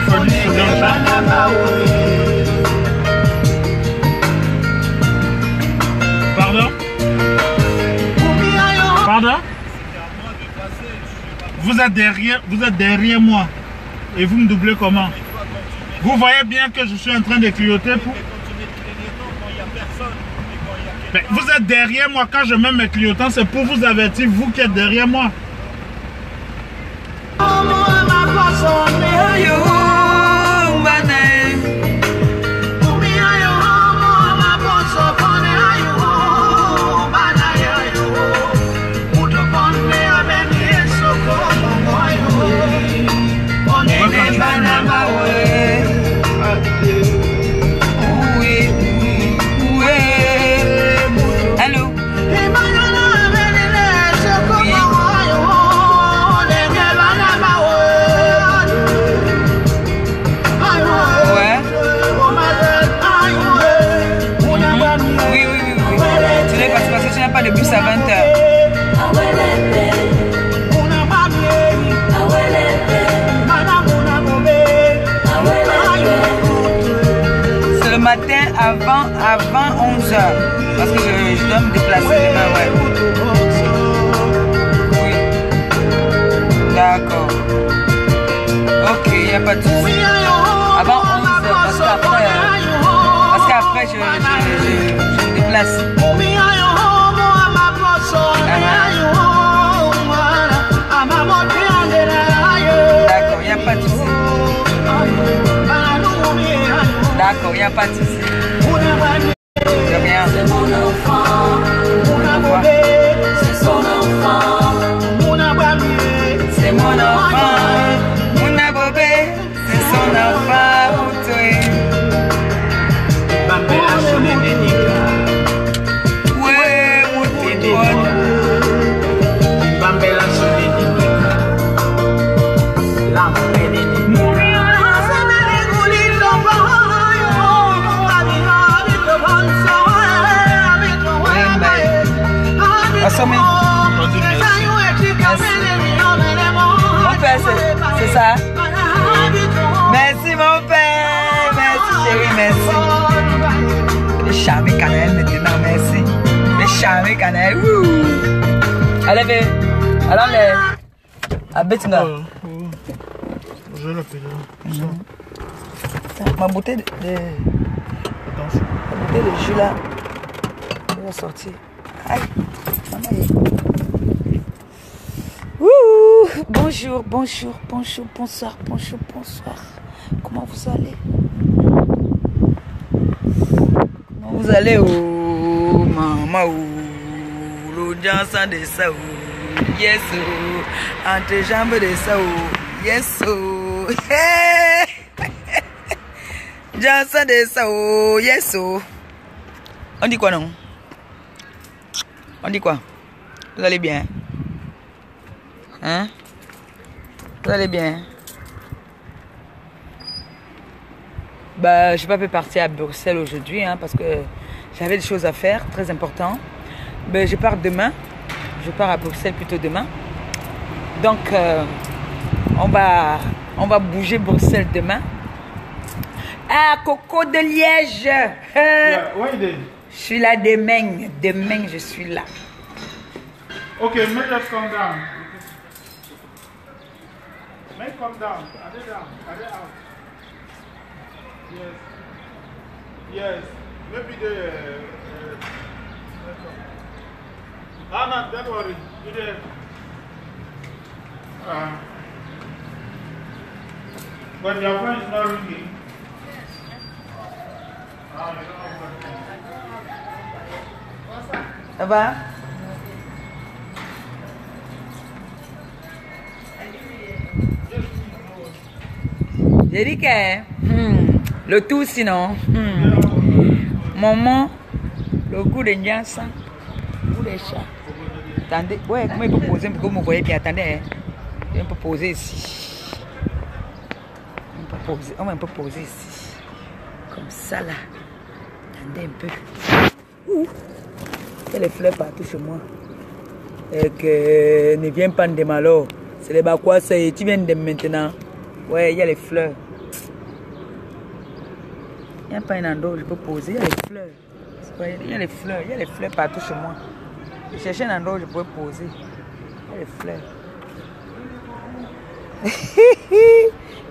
produits Sodium Shine. Pardon? Pardon? Vous êtes derrière moi. Et vous me doublez comment? Vous voyez bien que je suis en train de clignoter pour... Mais vous êtes derrière moi. Quand je mets mes clignotants, c'est pour vous avertir, vous qui êtes derrière moi. Pas de bus à 20h. C'est le matin avant 11h. Parce que je dois me déplacer demain, ouais. Oui. D'accord. Ok, il n'y a pas de souci. Avant 11h, parce qu'après je me déplace. D'accord, il n'y a pas de souci. D'accord, il n'y a pas de souci. C'est bien. C'est mon enfant, c'est son enfant. C'est mon enfant, mon abobé, c'est son enfant. Ouais, mon téléphone. Mon père, c'est ça. Merci mon père. Merci chérie, merci. Les charmés cannelle maintenant, merci. Les charmés cannelle. Allez, fais. Alors les. À Betinga. Je l'appelle. Ma bouteille de. Attention. Ma bouteille de jus là. Elle va sortir. Aïe. Ouh, bonjour, bonjour, bonjour, bonsoir, bonjour, bonsoir. Comment vous allez? Comment vous allez? Oh, maman, oh, l'audience de ça, oh, yes, oh, entre jambes de ça, oh, yes, oh, hey, Johnson de ça, oh, yes, oh. On dit quoi, non? On dit quoi? Vous allez bien? Hein? Vous allez bien? Bah, je n'ai pas pu partir à Bruxelles aujourd'hui, hein, parce que j'avais des choses à faire, très importantes. Mais je pars demain. Je pars à Bruxelles plutôt demain. Donc, on va bouger Bruxelles demain. Ah, Coco de Liège! Yeah, where is it? Je suis là demain. Demain, je suis là. Okay, make us come down. Make come down. Are they down? Are they out? Yes. Yes. Maybe they. No, don't worry. You there? But your phone is not ringing. Ça va? J'ai dit que le tout sinon. Maman, le goût de Nyansa, le goût des chats. Attendez, ouais, comment il peut poser pour que vous voyez bien? Attendez, on peut poser ici. On peut poser ici. Comme ça là. Attendez un peu. Ouh. Il y a les fleurs partout chez moi. Et que ne viens pas de malheur. C'est les baquois, tu viens de maintenant. Ouais, il y a les fleurs. Il n'y a pas un endroit où je peux poser. Il y a les fleurs. Il y a les fleurs. Il y a les fleurs partout chez moi. Je cherchais un endroit où je pouvais poser. Il y a les fleurs.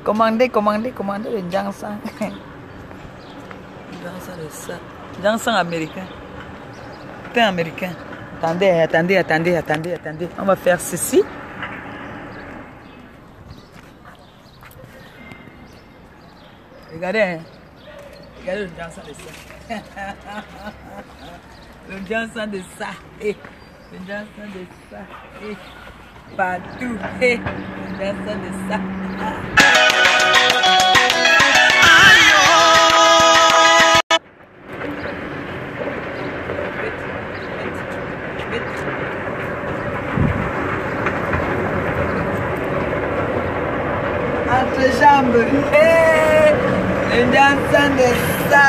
Commandez le Jansan. Jansan de ça. Jansan américain. Thé américain. Attendez. On va faire ceci. Regardez, hein. Regardez le Jansan de ça. Le Jansan de ça. Le Jansan de ça. Partout. Le Jansan de ça. Entre jambes. Le Jansan de ça.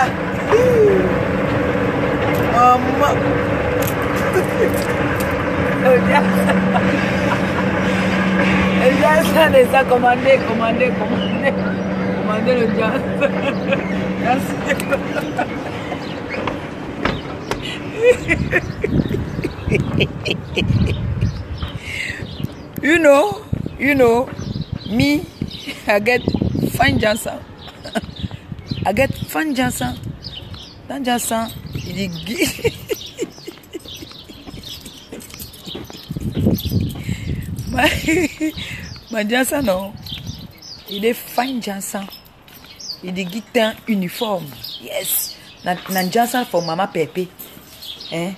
Maman. Le Jansan de ça. Commandez le Jansan. You know, me, I get fine Jansan. I get fun Jansan. That Jansan, my Jansan, non, il est fine Jansan. Il est guitar uniforme. Yes. Nan Jansan for Mama Pepe. Hein?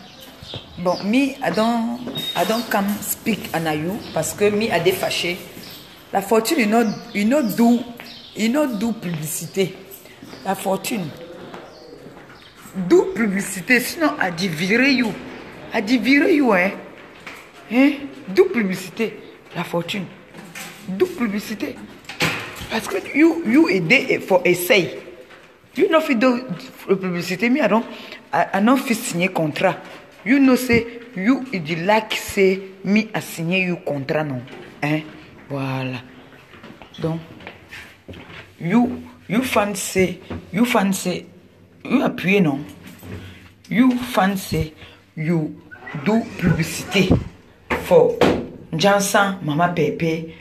Bon, me, I don't come speak anayu parce que me, I dey fâché. La fortune, you not do publicité. La fortune. Do publicité, sinon, I dey virer you, hein? Hein? Do publicité. La fortune. Do publicité. Parce que you aider for essay. You know fit do publicité, me, I don't fit signer contrat. You know say you if you like say me a signé you contrat non. Hein? Voilà. Donc you fancy you appuyer non. You fancy you do publicité for Jansan Mama Pepe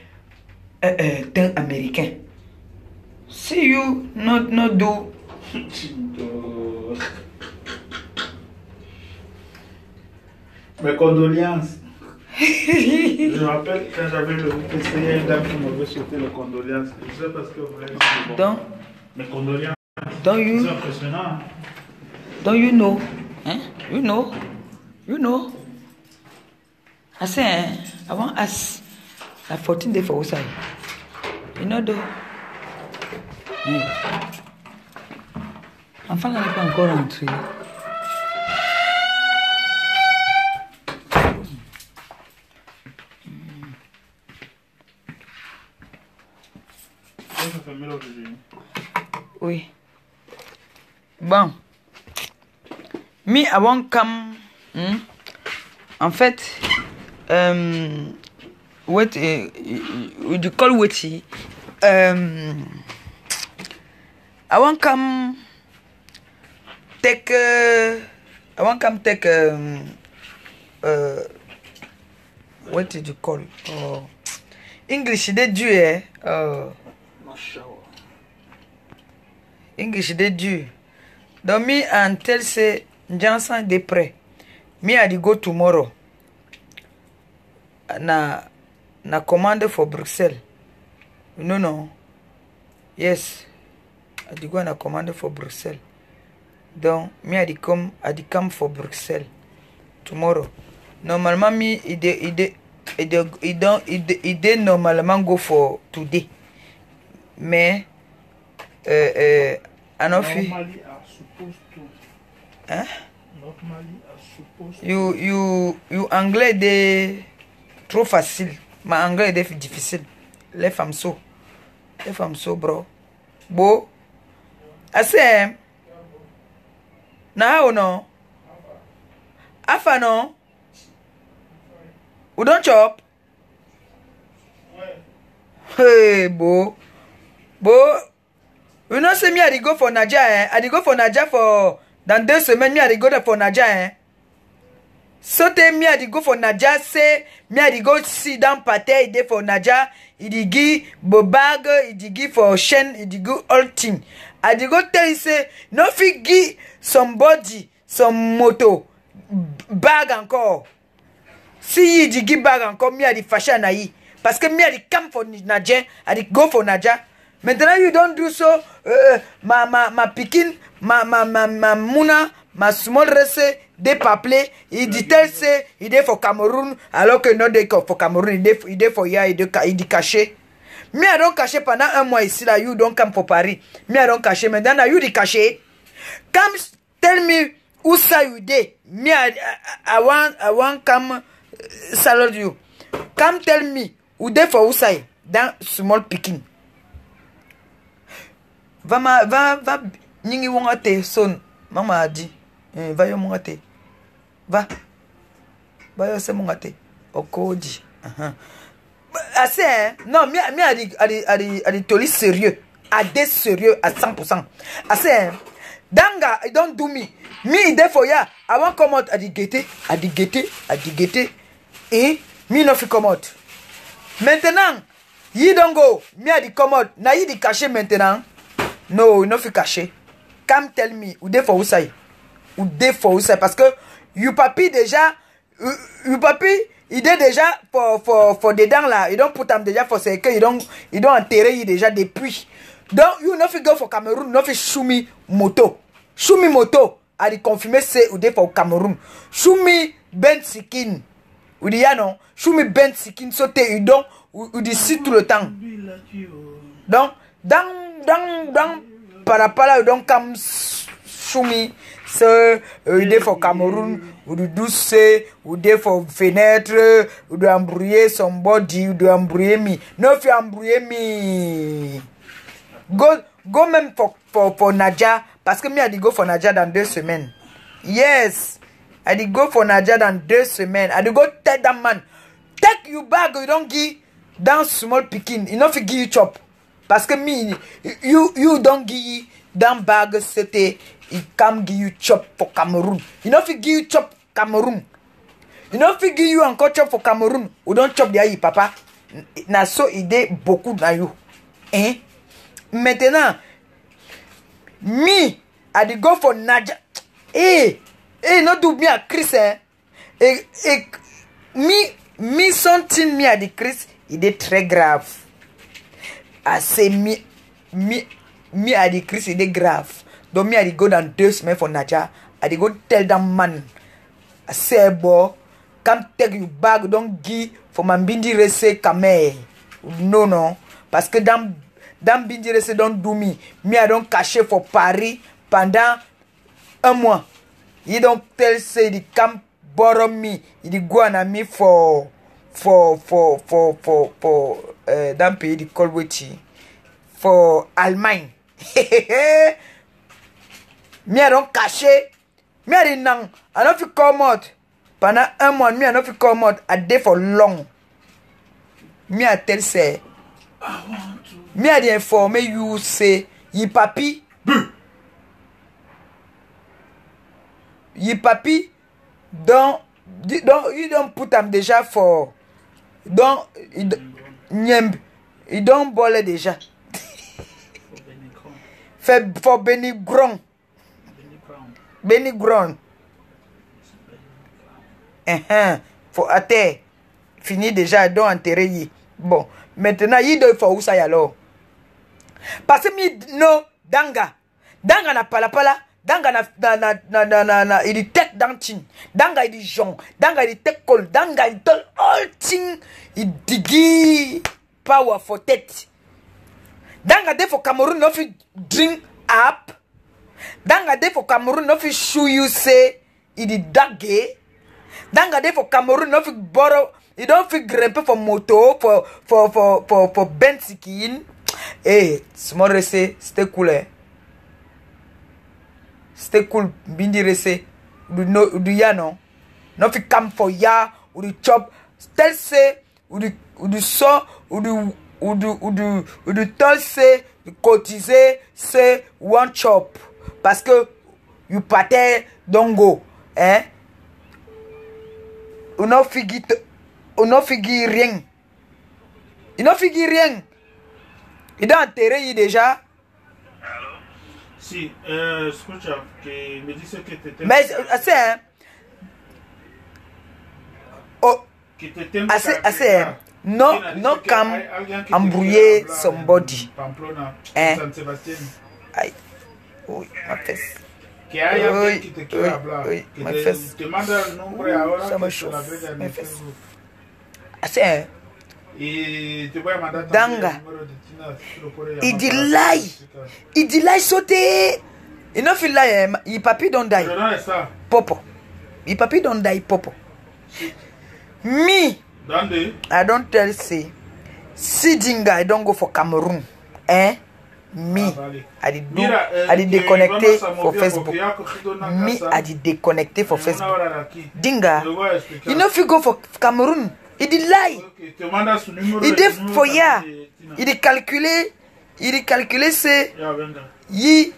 d'un américain. See you not do. Mes condoléances. Je me rappelle quand j'avais le PC, il y a une dame qui m'avait souhaité les condoléances. Je sais parce que vous l'avez dit. Donc, mes condoléances. C'est impressionnant. Don't you know? Hein? You know? I say, I want us la fortune de for outside. You know though? Enfin, elle n'est pas encore rentrée. Oui. Bon. Me, I won't come. En fait, what you call what? I won't come take. I won't come take. What did you call? Oh, English they do eh. English they do. Donc me and tell say Jansan dey pray. Me I dey go tomorrow. Na command for Bruxelles. No. Yes. I dey go na command for Bruxelles. Donc me I dey come for Bruxelles tomorrow. Normalement me it normalement go for today. Mais I don't feel. Normally are supposed to. Hein? Normally are supposed to. You anglais de trop facile. Ma anglais est difficile. Les femmes so, bro. Bo. Assez. Na ou non? Afa non? We don't chop. Hey, bo. You know, say me I go for Nadia, eh? I go for Nadia for dans 2 semaines. Me I go for Nadia, eh? So te me I go for Nadia. Say me I go sit down party. Ide for Nadia. Ide give bobag. Ide give for chain. Ide give all thing. I go tell you say no fit give somebody some moto bag encore. Si ide give bag encore, me I fashion na yi. Parce que me I come for Nadia. I go for Nadia. Maintenant, you don't do so. Ma pikin, ma mouna, ma small rese, des paplés. Il dit tel c'est, il est for Cameroun, alors que non, il est for Cameroun, il est for ya, il est caché. Mais I don't caché pendant 1 mois ici, là, you don't come for Paris. Mais I don't caché, maintenant, you di caché. Come tell me who say you dey. Me, I want come salute you. Come tell me who dey for who say, dans small pikin. Va, nyingi wonga te son. Maman a dit, va yo monga te. Va yo se monga te. Okodi. Assez, hein? Non, mi a dit toli sérieux. A des sérieux à 100%. Assez, hein? Danga, don't do me. Me, therefore, ya, I want come out. A dit guetter. Et, me no fi come out. Maintenant, you don't go. Me a dit come out. Na yi di caché maintenant. No, no fi caché. Come tell me, ou de for usai. Ou de for usai. Parce que, you papi déjà, you papi, il est déjà for dedans là. Il don't put them déjà for c'est que il don't enterrer déjà depuis. Donc, you no fi go for Cameroun, no fi choumi moto. Choumi moto, a dit confirmer c'est ou de for Cameroun. Choumi ben sikin. Ou dit ya non. Choumi ben sikin sauter udon, ou dit si tout le temps. Donc, dans parapala donc comme choumi c'est idée for Cameroun ou de douce ou de for fenêtre ou de embrouiller son body ou de embrouiller mi no fi embrouiller mi go même for Nadia parce que me a dit go for Nadia dans 2 semaines. Yes, I dit go for Nadia dans 2 semaines. I dit go tell that man take you bag you don't give dans small pikin you no fi give you chop. Parce que me, you don't give them bag c'était il come give you chop for Cameroon. You know fi give you chop Cameroon. You know fi give you encore chop for Cameroon. Ou don't chop there papa. Na so idée beaucoup na you. Hein? Maintenant, me I dey go for Nadia. No do me a Chris hein. Me something me a di Chris, il est très grave. C'est me a dit Chris il est grave. Donc me a dit go dans 2 semaines for Nadia. I dey go tell that man say boy come take you bag don't give for my bindi rese kame. No parce que dans bindi rese don't do me I don't caché for Paris pendant 1 mois. You don't tell say the come borrow me. Il go on me for dans pays du Colwetti for Allemagne. Me I don't caché. Me I didn't know. I don't feel come out. Pendant 1 mois, me I don't feel come out a day for long. Me I tell say. Me I dey inform you say yi papi. Yi papi you don't put them déjà for donc il don't bolle déjà. Fait for Benigron. Faut atte. Fini déjà donc enterrer. Bon, maintenant il doit faut où ça y alors. Parce que mi no danga na pala. Danga na il tête dans tin. Danga il jon. Danga il tête col. Danga il tol all thing. Il digi power for tête. Danga de for Cameroun no fi drink up. Danga de for Cameroun no fi show you say il dagge. Danga de for Cameroun no fi borrow. Il don't fi grimper for moto for bensikin. Small rese c'était cool eh. C'était cool, bindi rese, du ya non. No fi come for ya, ou du chop, tel se, ou du so, ou tol c'est cotiser c'est one chop parce que you partais dongo hein on n'a figi rien il n'a figi rien il a enterré déjà. Si escucha que me dice que te tengo mais c'est hein oh assez non comme embrouiller somebody hein aïe oui ma fesse que hay alguien que te quiere hablar oui, que te manda el nombre ahora ça me que te chauffe lo agrega en mes el fesses Facebook. assez hein Y te voy a mandar también Danga. el número de Tina, si lo puedes il llamar dit para lie explicar. il dit lie sauter il n'a fait lie il papi don't die Pero ¿dónde está? popo il papi don't die popo me ¿Dónde? I don't tell say Sidinga I don't go for Cameroon eh me Vale. I did do Mira, I did que deconnecté vamos a for mover Facebook porque ya ha cogido una me casa I did deconnecté for en una Facebook hora de aquí. Dinga Te lo voy a explicar. you know if you go for Cameroon he did lie Ok, te manda su número he el did número for también ya de Tina. he did calculé c'est Ya, venga. he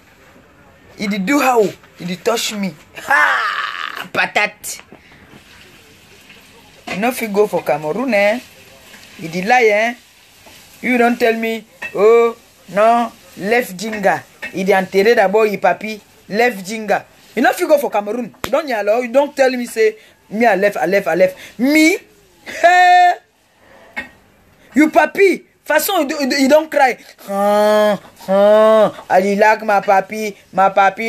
did do how he did touch me ha patate you know if you go for Cameroon eh he did lie eh you don't tell me oh non left Jinga il est enterré d'abord il papi left Jinga you know if you go for Cameroon you don't tell me say me I left me hey you papi façon you don't cry I like my papi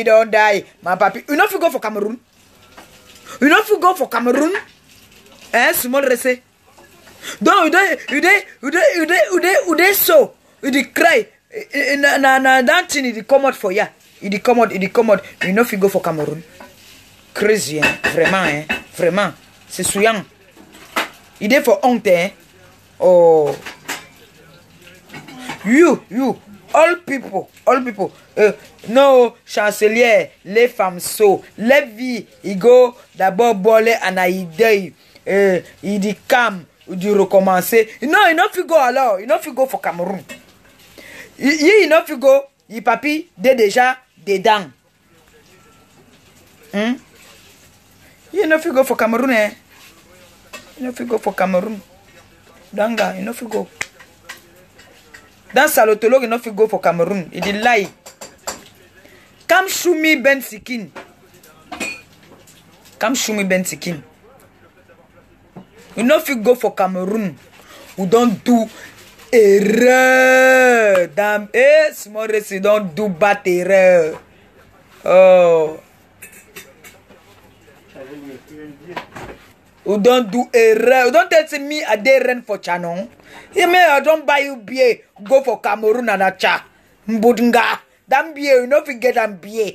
don't die my papi you know if you go for Cameroon eh small rese donc you dey so you dey cry na that thing it come out for ya it come out you know if you go for Cameroon crazy hein vraiment c'est souillant il est for honte hein oh you all people no chancelier les femmes so les vies il go d'abord boler en idée il dit calme du recommencer non il no fit go alors il no fit go for Cameroon il no fit go il papi déjà dedans il no fit go for Cameroon hein il no fit go for Cameroon Danga il no fit go dans salotologue il no fit go for Cameroon il dit lie Kam Shumi Ben Sikin you no fit go for Cameroon we don't do erreur damn small race you don't do bad erreur oh we don't do erreur. We don't tell me I dey rent for Chanon. You mean I don't buy you beer, go for Cameroon and Acha. Mbudinga. Damn beer, you know if you get that beer.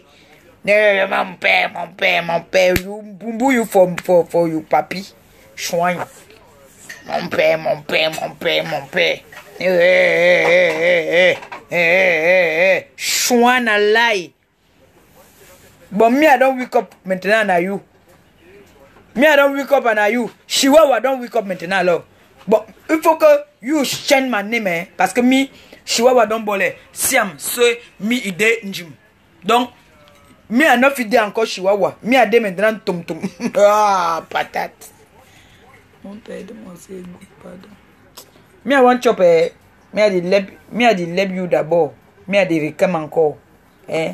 No, mon père, you bumbu you for you papi. Chouin. Mon père. Chouin a lie. But me, I don't wake up maintenant na you. Me, I don't wake up and are you. Chihuahua don't wake up maintenant là. But il faut que you change my name hein. Parce que me, Chihuahua don't bole. Siam, c'est me ide njim. Donc, me I not fidé encore Chihuahua. Me I de maintenant tum. Ah, patate. Mon père de moi c'est good pardon. Me I want chop me I de leb you d'abord. Me I de recam encore. Eh?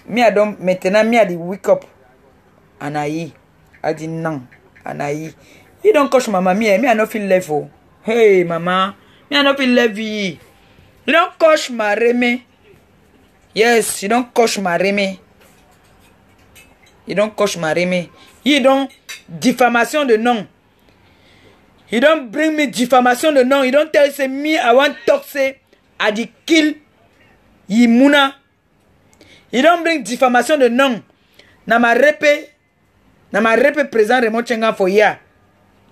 Me I don't maintenant me I de wake up. Anaï. I did non. Anaï. You don't coach mama me. Me I no feel level. Hey mama. Me I no feel level. You don't coach my reme. Yes, you don't coach my reme. You don't coach my reme. You don't diffamation de nom. You don't bring me diffamation de nom. You don't tell say me I want talk say I did kill Yimuna. You don't bring diffamation de nom. Na ma repe présent Raymond Chenga for ya.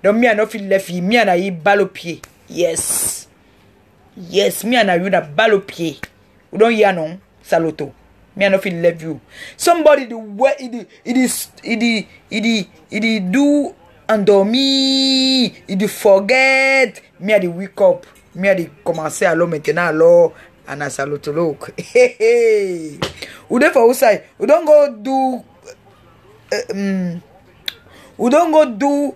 Donc me I no feel left. Me and I balle au pied. Yes. Yes, me and I you na balle au pied. You don't hear non? Saloto. Me I no feel left you. Somebody the way it do endormi. It forget. Me I the wake up. Mi a dit commencer alors maintenant alors on a salutologue. Ou de for outside. We don't go do we don't go do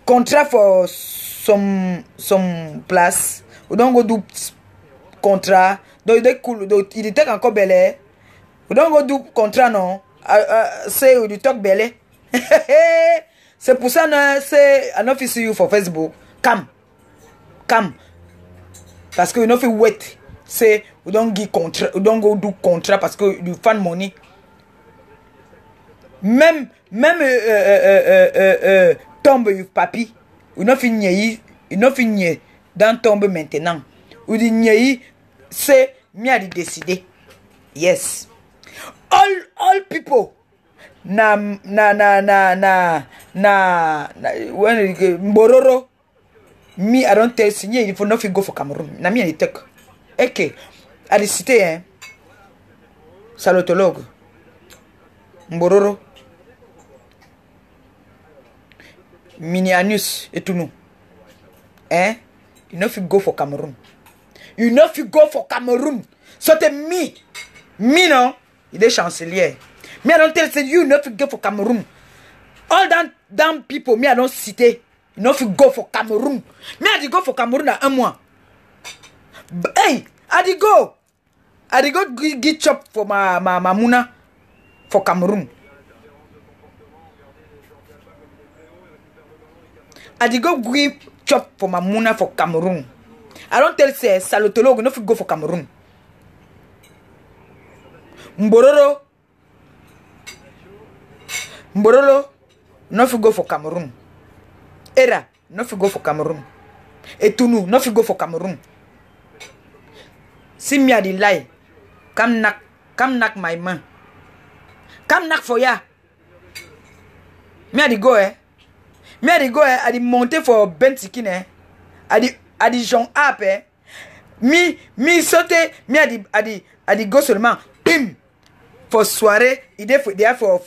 contract for some place. We don't go do contrat. Donc il est cool. Donc il était encore belle. We don't go do contrat non. Say we talk belle. C'est pour ça que c'est I don't see you for Facebook. Come. Parce que you know fi wait. Say we don't give contract, we don't go do contract parce que you find money. Même tombe you papi. You know fi nye dans tombe maintenant. Ou di nye c'est mi a di décider. Yes. All people when Mbororo me I don't tell you if you not go for Cameroon na me I take okay I dey cité hein salutologue Mbororo Minianus et tout nous hein you not go for Cameroon so te me non il est chancelier. Me I don't tell you not to go for Cameroon. All damn people me I don't cite. You not to go for Cameroon. Me I go for Cameroon à 1 mois. Hey, I go get chop for my muna for Cameroon. I go get chop for my muna for Cameroon. I don't tell say salutologue not to go for Cameroon. Mbororo, no fi go for Cameroon. Era, no fi go for Cameroon. Etunu, no fi go for Cameroon. Si me a di lie, come knock my man. Come knock for ya. Me a di go I di monter for Bentikin I di Jean App Mi saute, me a di go seulement. Bim. For soirée, il est for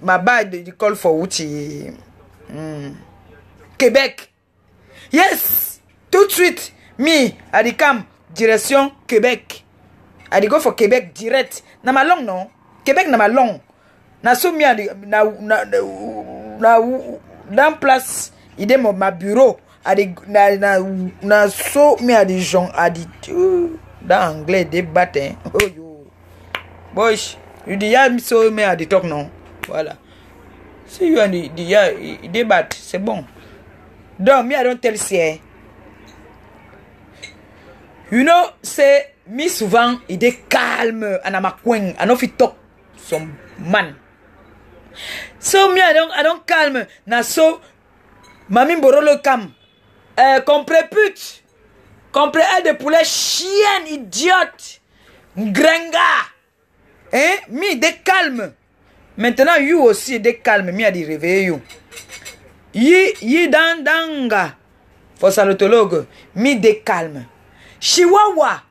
my bad you call for Uchi Québec. Yes, tout de suite. Me, I di come direction Québec. I di go for Québec direct. Na ma long non? Québec na ma long. Na so mi na dans place il est ma bureau. I di na so mi a di Jean a di dans anglais débat hein. Oh yo boys you dis ya so me à talk non voilà si you and the ya débat c'est bon donc me I don't tell say you know c'est me souvent il est calme à ma coin I no fit talk some man so me I don't calme na so mami Mbororo cam compré pute compré elle de poulet chienne idiote gringa hein mi de calme maintenant you aussi de calme mi a dit réveiller you yi danga for salutologue mi de calme chihuahua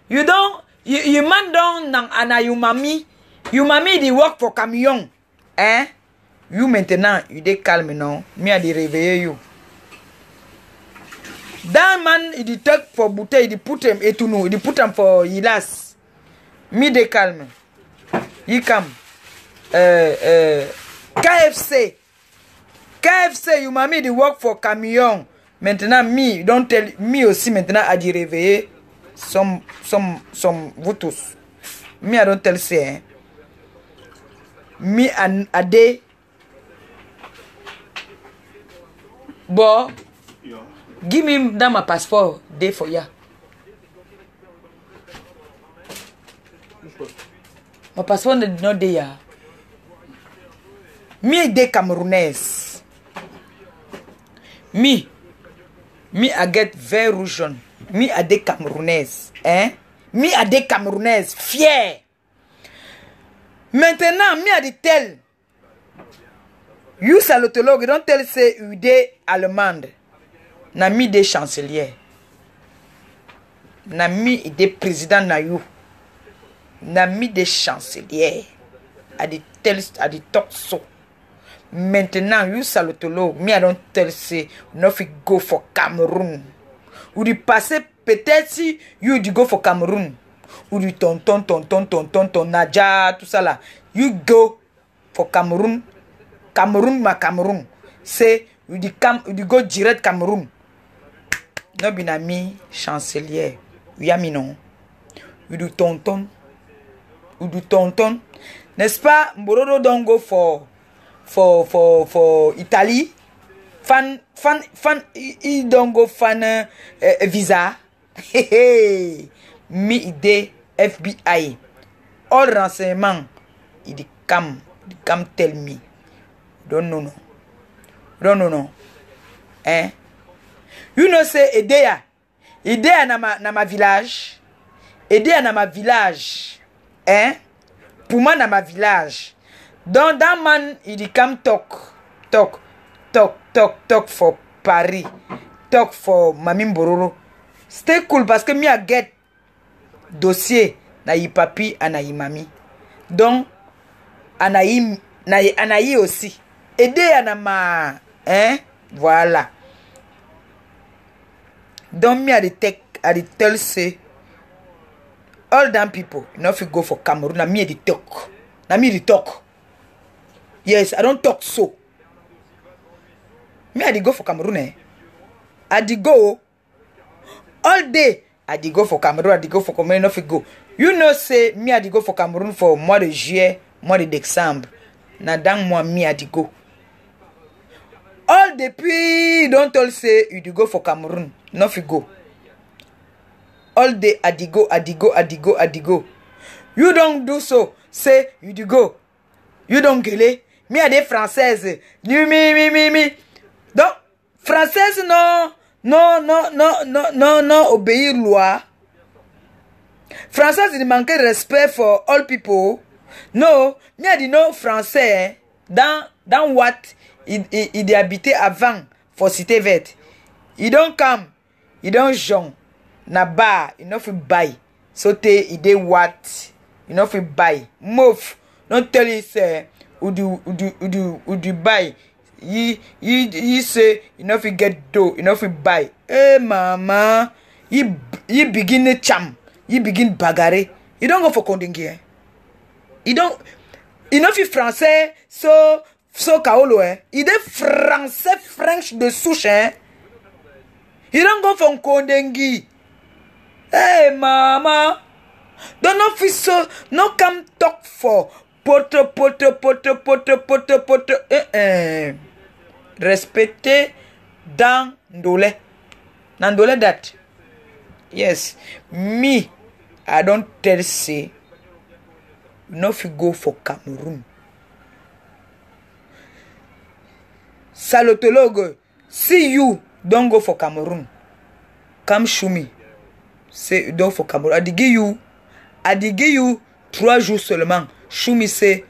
you man don nang ana you mami di work for camion hein. You maintenant, you de calme non? Me a dit réveiller you. That man, il dit take for bouteille, il dit put him et tout nous, il dit put him for Ilas. Me de calme. Il come. KFC, you mami di work for camion. Maintenant, me, don't tell me aussi maintenant a dit réveiller. Some vous tous. Me I don't tell say. Hein. Me a day. Bon, give me that my passport day for ya. My passport is not there. Me de Camerounais. Me I get very rouge. Me a des Camerounais. Hein? Me a des Camerounais. Fier. Maintenant, me a dit tel. You salutologue, don't tell say you de allemande. Na mi de chancelier. Na mi de président na you. Na mi de chancelier. A di tell a di talk so. Maintenant, you salutolo, me I don't tell say, no fit go for Cameroon. Ou du passé, peut-être si you du go for Cameroon. Ou du ton, Nadja, tout ça là. You go for Cameroon. Cameroon, ma Cameroon. C'est, you du go direct Cameroon. No binami chancelier. Yami non. You du tonton. Ou du tonton. N'est-ce pas? Mborodo don't go for Italy. Fan, il don't go fan visa. Mi ide FBI. All renseignement. Il dit come tell me. Don't know. Eh? You know say Edea na ma village. Edea na ma village. Eh? Pour moi na ma village. Donc that man il dit come talk for Paris. Talk for Mami Mbororo. Stay cool parce que mi a get dossier na yi papi anayi mami. Donc anayi aussi. Edea na ma voilà. Don't me at the tell say all damn people no fit go for Cameroon. Na me the talk. Na me the talk. Yes, I don't talk so. Me I dey go for Cameroon I dey go all day. I dey go for Cameroon. I dey go for Cameroon. No fit go. You know say me I dey go for Cameroon for mois de juillet, mois de décembre. Na dans mois me I dey go. All depuis don't tell say you dey go for Cameroon. No fit go. All day I dey go. You don't do so. Say you dey go. You don't gele. Me a des françaises. Mi. Donc française non obéir loi. Française il manque de respect for all people. No, me a dit non français dans what il habité avant for cité verte. Il don't come, il don't join na bar, il no fit buy. Sauter il dey what, il no fit buy. Move, don't tell you say ou du buy. You say you no fit get dough, you no fit buy. Hey mama, you begin the cham, you begin bagarre. You don't go for Kondingi. You no fit français so kaolo Il est français French de souche You don't go for Kondingi. Hey mama, don't no fit so no come talk for poto. Respectez dans Ndole. Nandole that. Yes. Me, I don't tell say no fit go for Cameroon. Salotologue, see you don't go for Cameroon. Come show me. Say you don't for Cameroon. I dig you 3 jours seulement. Show me say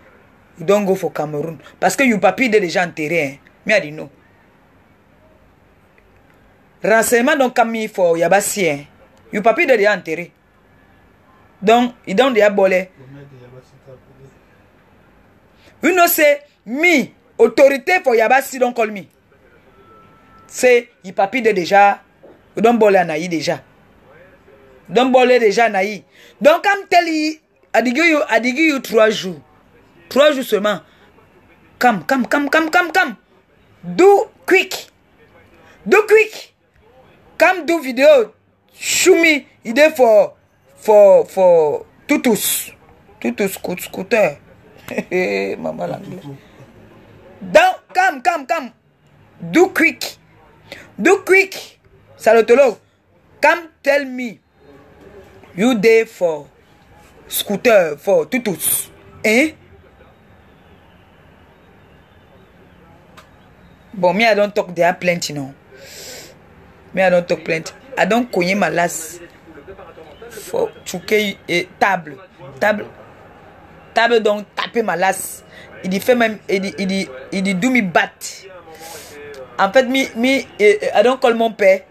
you don't go for Cameroon. Parce que you papi est déjà enterré. Me I know. Renseignement donc comme for Yabasi. You papi est déjà enterré. Donc il donne des abolés. You know say me autorité for Yabasi don't call me. Say you papi est déjà. You don't bolé anaï déjà. Don't bolé déjà anaï. Donc comme tel I dig you 3 jours. 3 jours seulement. Come. Do quick. Come do video. Show me idée for tutus scooter. Maman l'anglais. Donc come. Do quick. Salotolo. Come tell me. You there for scooter for tutus. Bon, me I don't talk there plenty, no. Me I don't talk plenty. I don't cogner my last for chouke table donc taper ma last. Il dit fait même il dit do me bat. En fait me I don't call mon père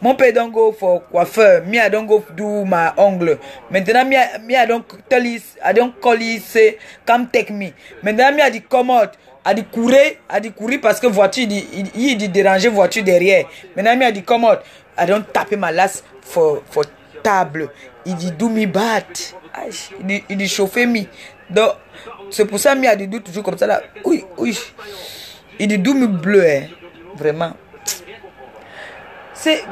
Mon père don't go for coiffeur. Me, I don't go do my ongle. Maintenant, me, I don't tell you, I don't call you, say, come take me. Maintenant, me, I dit commode. I dit courir parce que voiture, il dit déranger voiture derrière. Maintenant, me, I dit commode. I don't taper my last for table. Il dit do me bad. Il dit chauffer me. Donc, c'est pour ça, me, I dit do toujours comme ça là. Oui. Il dit do me bleu, hein. Vraiment. C'est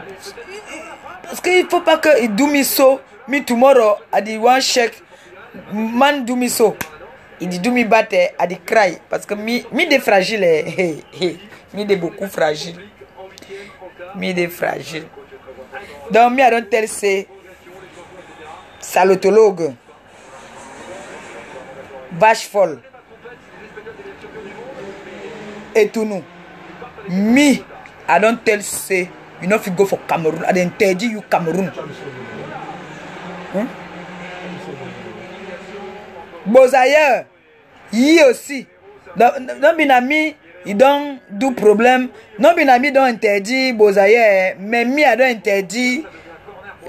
parce qu'il faut pas que il do me so me tomorrow I di one check man do me so il dit do me bad I di cry parce que mi de fragile mi de beaucoup fragile donc mi I don't tell say salotologue vache folle et tout nous mi I don't tell say you know if you go for Cameroon, I interdit you Cameroon. Bozaïeur, y aussi. Non binami, il don't do problème. Non binami don't interdit Bozaïeur, mais mi a don't interdit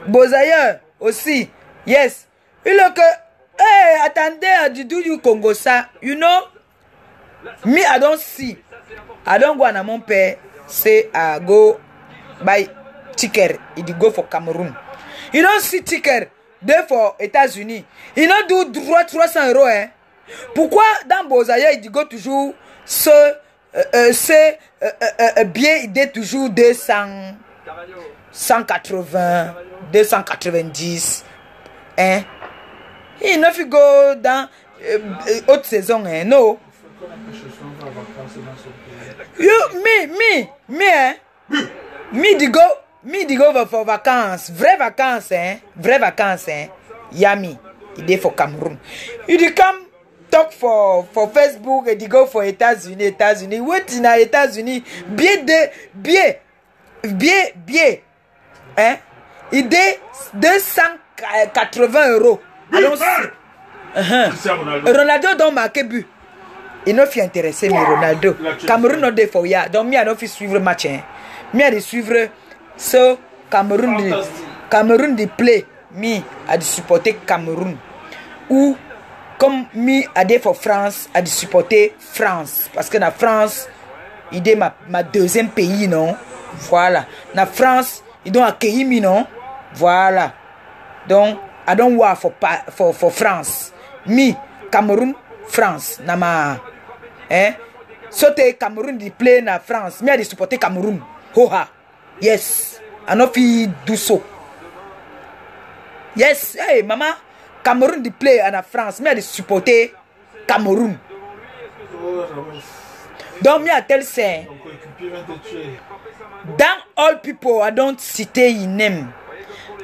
Bozaïeur aussi. Yes. Il a que, hey, attendez, do you Congo ça, you know? Me I don't see. I don't go à mon père, say I go by ticker, il go for Cameroon. You don't see ticker, there for États-Unis. Il don't do 300 euros, hein. Pourquoi dans Bozaïa, il go toujours bien, il dit toujours 200, 180, 290, hein. Il ne fait go dans haute saison, hein, no. You, hein. Me di go for vacances, vraies vacances, hein. Yami, il est for Cameroon. You di come talk for Facebook et di go for États-Unis. What in États-Unis? Bien, hein. Il est 280 euros. Allons-y. Ronaldo don't marquer but. Il n'a pas intéressé mais Ronaldo. Cameroun n'a pas fait ya. Donc, il n'a pas suivre le match. Je vais suivre ce Cameroun de play. Je vais supporter Cameroun. Ou comme je vais pour France, je vais supporter France. Parce que la France, il est ma deuxième pays, non? Voilà. La France, ils doivent accueillir moi, non? Voilà. Donc, I don't want for France. Me, Cameroun, France. Nama. Hein? Sauter Cameroun de play na France. Me, je vais supporter Cameroun. Hoha. Yes. Anofi douceau. Yes. Hey, maman. Cameroun de play en France. Me, je vais supporter Cameroun. Donc, me, tel c'est. Dans all people, I don't cite your name.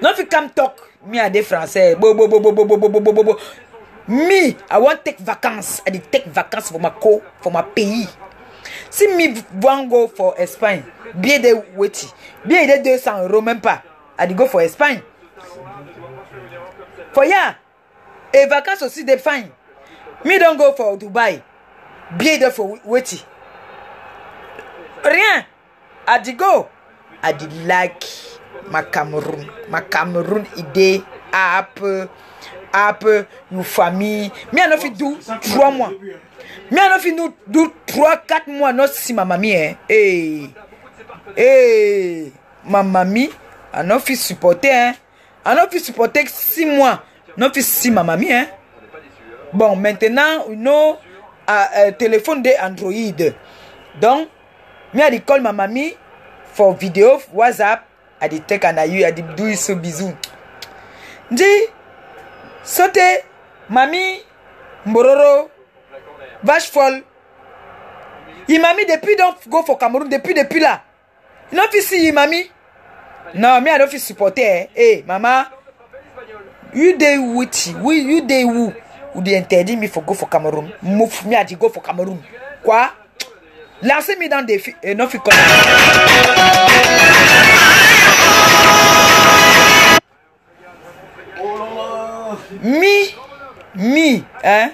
No, if you come talk, me a des Français. Me, I want take vacances. I take vacances for my pays. Si me want go for Espagne, bien de weti, bien de 200 euros même pas. I go for Espagne. For ya, et vacances aussi de fine. Me don't go for Dubai, bien de for weti. Rien. I go. I like ma Cameroun idée up une famille. Mais on a fait 3 mois. Mais on a fait 3-4 mois non si ma mamie hein. Ma mamie on a fait supporter hein. On a fait supporter 6 mois. On a fait 6 ma mamie hein. Bon maintenant nous téléphone de Android. Donc mais elle call ma mamie for vidéo WhatsApp. Elle dit take an ayu, elle dit do so bisou. Dit sauter mamie Mbororo vache folle. Il m'a mis depuis donc go for Cameroun depuis là. Non fils mamie. Non mais elle a fait supporter. Eh maman you dey with you dey who dey interdit me for go for Cameroun. Move me a dit go for Cameroun. Quoi? Lancez-moi dans des filles et non filles comme me, hein?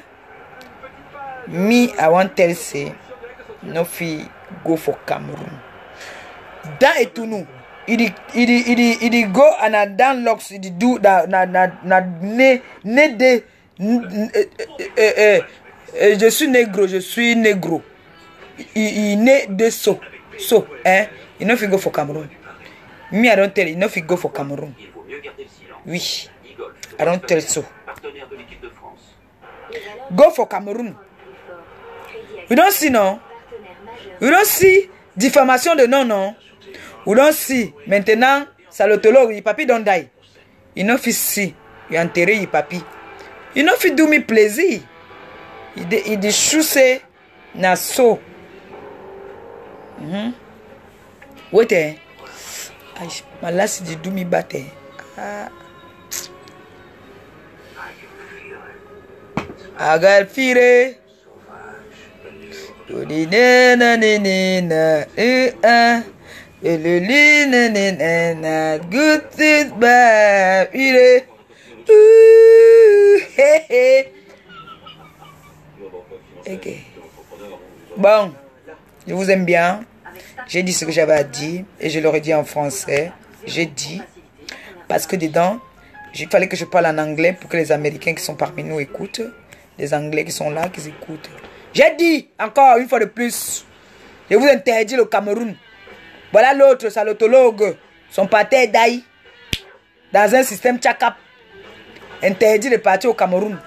Me, I want tell say no filles go for Cameroun. Dans et tout nous, Il dit go dans l'ox, il dit do na né de je suis négro. Il né de so hein. Il ne fait go for Cameroon. Me I don't tell you, il ne fait go for Cameroon. Oui. I don't tell so. Go for Cameroon. We don't see non. We don't see diffamation de non. We don't see. Maintenant, salotologue, il papi don't die. Il ne fait si. Il enterré il papi. Il ne fait doumer plaisir. Il dit chousse na so. Wait eh. Ma là c'est du doumi bate. Agal fire. Good things bad. Ok. Bon, je vous aime bien. J'ai dit ce que j'avais à dire et je l'aurais dit en français. J'ai dit parce que dedans, il fallait que je parle en anglais pour que les Américains qui sont parmi nous écoutent. Les Anglais qui sont là, qui écoutent. J'ai dit encore une fois de plus. Je vous interdis le Cameroun. Voilà l'autre salotologue. Son pâté d'ail. Dans un système tchakap. Interdit de partir au Cameroun.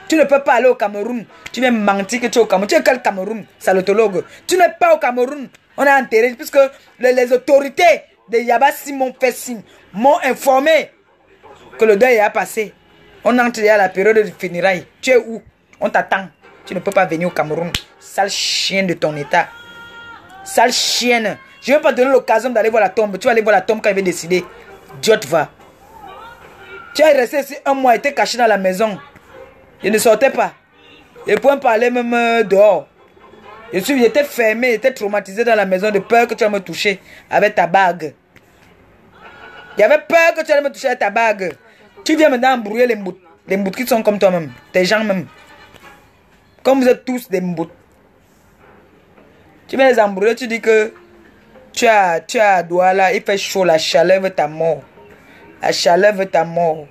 Tu ne peux pas aller au Cameroun. Tu viens mentir que tu es au Cameroun. Tu es quel Cameroun, salotologue? Tu n'es pas au Cameroun. On a enterré puisque les autorités de Yabassi m'ont informé que le deuil a passé. On entre à la période de funérailles. Tu es où? On t'attend. Tu ne peux pas venir au Cameroun. Sale chien de ton état. Sale chienne. Je ne vais pas donner l'occasion d'aller voir la tombe. Tu vas aller voir la tombe quand il va décider. Dieu va. Tu es resté ici un mois et été caché dans la maison. Je ne sortais pas. Je ne pouvais parler même dehors. J'étais fermé, j'étais traumatisé dans la maison de peur que tu vas me toucher avec ta bague. J'avais peur que tu allais me toucher avec ta bague. Tu viens maintenant embrouiller les mbouts. Les mbouts qui sont comme toi-même. Tes gens même. Comme vous êtes tous des mbouts. Tu viens les embrouiller, tu dis que tu as Douala, il fait chaud, la chaleur veut ta mort. La chaleur veut ta mort.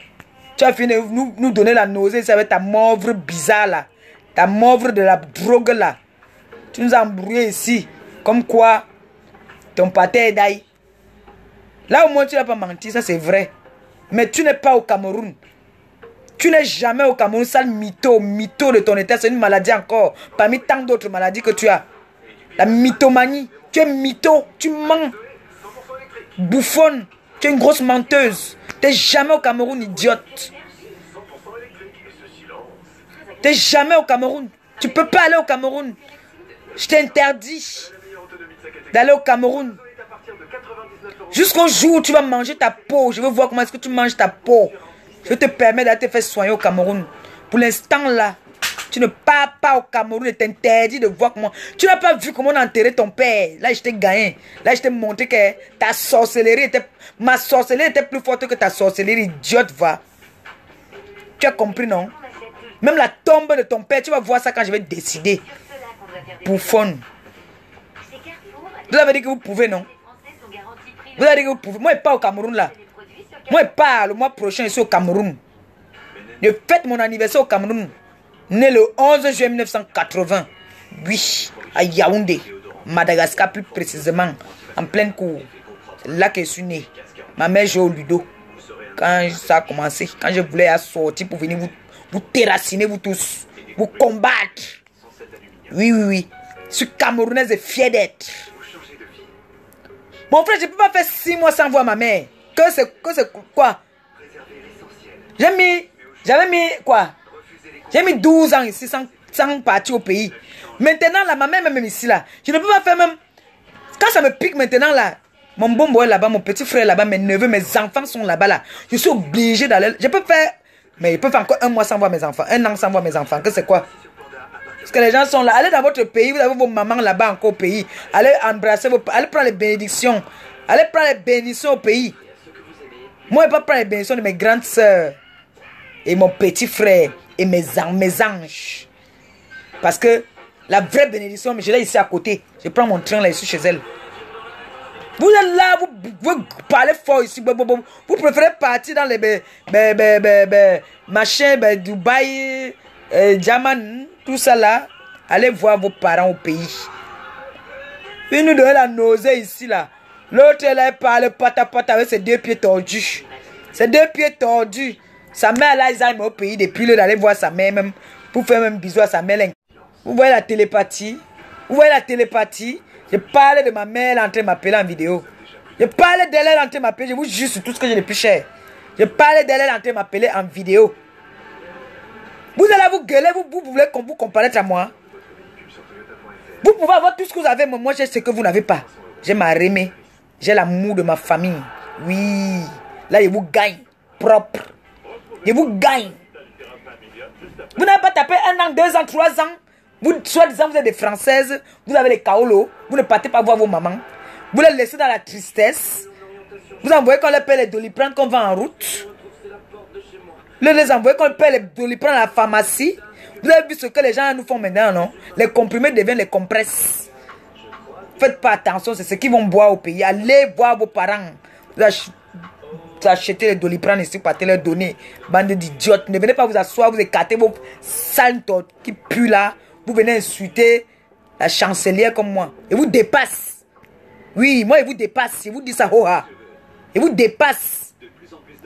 Tu as fini de nous donner la nausée, ça va être ta morvre bizarre là. Ta morvre de la drogue là. Tu nous as embrouillé ici. Comme quoi, ton pâté est d'ail. Là au moins tu n'as pas menti, ça c'est vrai. Mais tu n'es pas au Cameroun. Tu n'es jamais au Cameroun, sale mytho de ton état. C'est une maladie encore. Parmi tant d'autres maladies que tu as. La mythomanie. Tu es mytho, tu mens. Bouffonne. Tu es une grosse menteuse. Tu n'es jamais au Cameroun, idiote. Tu n'es jamais au Cameroun. Tu ne peux pas aller au Cameroun. Je t'interdis d'aller au Cameroun. Jusqu'au jour où tu vas manger ta peau. Je veux voir comment est-ce que tu manges ta peau. Je te permets d'aller te faire soigner au Cameroun. Pour l'instant là, tu ne pars pas au Cameroun et t'interdis de voir comment. Tu n'as pas vu comment on a enterré ton père. Là, je t'ai gagné. Là, je t'ai montré que ta sorcellerie était... Ma sorcellerie était plus forte que ta sorcellerie, idiote, va. Tu as compris, non? Même la tombe de ton père, tu vas voir ça quand je vais décider. Bouffonne. Vous avez dit que vous pouvez, non? Vous avez dit que vous pouvez. Moi, je ne suis pas au Cameroun, là. Moi, je pars le mois prochain, je suis au Cameroun. Je fête mon anniversaire au Cameroun. Né le 11 juin 1980. Oui, à Yaoundé, Madagascar plus précisément. En pleine cour. C'est là que je suis né. Ma mère jouait au ludo. Quand ça a commencé, quand je voulais sortir pour venir vous terraciner, vous tous. Vous combattre. Oui. Je suis camerounaise et fière d'être. Mon frère, je ne peux pas faire 6 mois sans voir ma mère. Que c'est quoi? J'avais mis quoi? J'ai mis 12 ans ici sans partir au pays. Maintenant, là, ma mère même ici, là. Je ne peux pas faire même... Quand ça me pique maintenant, là, mon bon boy là-bas, mon petit frère là-bas, mes neveux, mes enfants sont là-bas, là. Je suis obligé d'aller... Je peux faire... Mais je peux faire encore 1 mois sans voir mes enfants. 1 an sans voir mes enfants. Que c'est quoi? Parce que les gens sont là. Allez dans votre pays, vous avez vos mamans là-bas encore au pays. Allez embrasser vos... Allez prendre les bénédictions. Allez prendre les bénédictions au pays. Moi, je ne peux pas prendre les bénédictions de mes grandes sœurs. Et mon petit frère. Et mes anges. Parce que la vraie bénédiction, je l'ai ici à côté. Je prends mon train là, ici chez elle. Vous êtes là, vous parlez fort ici. Vous préférez partir dans les machins, Dubaï, Diamant, tout ça là. Allez voir vos parents au pays. Ils nous donnent la nausée ici là. L'autre là, il parle pata avec ses 2 pieds tordus. Ses 2 pieds tordus. Sa mère là, Alzheimer au pays depuis le d'aller voir sa mère même. Pour faire même bisou à sa mère. Vous voyez la télépathie? Vous voyez la télépathie? Je parlais de ma mère en train de m'appeler en vidéo. Je parlais d'elle en train de m'appeler. Je vous jure sur tout ce que j'ai de plus cher. Je parlais d'elle en train de m'appeler en vidéo. Vous allez vous gueuler, vous voulez qu'on vous compare à moi. Vous pouvez avoir tout ce que vous avez, mais moi j'ai ce que vous n'avez pas. J'ai ma remée. J'ai l'amour de ma famille. Oui. Là, je vous gagne. Propre. Je vous gagne. Vous n'avez pas tapé 1 an, 2 ans, 3 ans. Vous, soi-disant, vous êtes des Françaises. Vous avez les kaolos. Vous ne partez pas voir vos mamans. Vous les laissez dans la tristesse. Vous envoyez qu'on les paie les Doliprane qu'on va en route. Vous les envoyez qu'on paie les Doliprane à la pharmacie. Vous avez vu ce que les gens nous font maintenant, non? Les comprimés deviennent les compresses. Faites pas attention, c'est ce qu'ils vont boire au pays. Allez voir vos parents. Vous achetez les Doliprane ici, partez leur donner. Bande d'idiotes. Ne venez pas vous asseoir, vous écartez vos sales tortes qui puent là. Vous venez insulter la chancelière comme moi. Et vous dépasse. Oui, moi, il vous dépasse. Il vous dit ça, oh-ha. Il vous dépasse.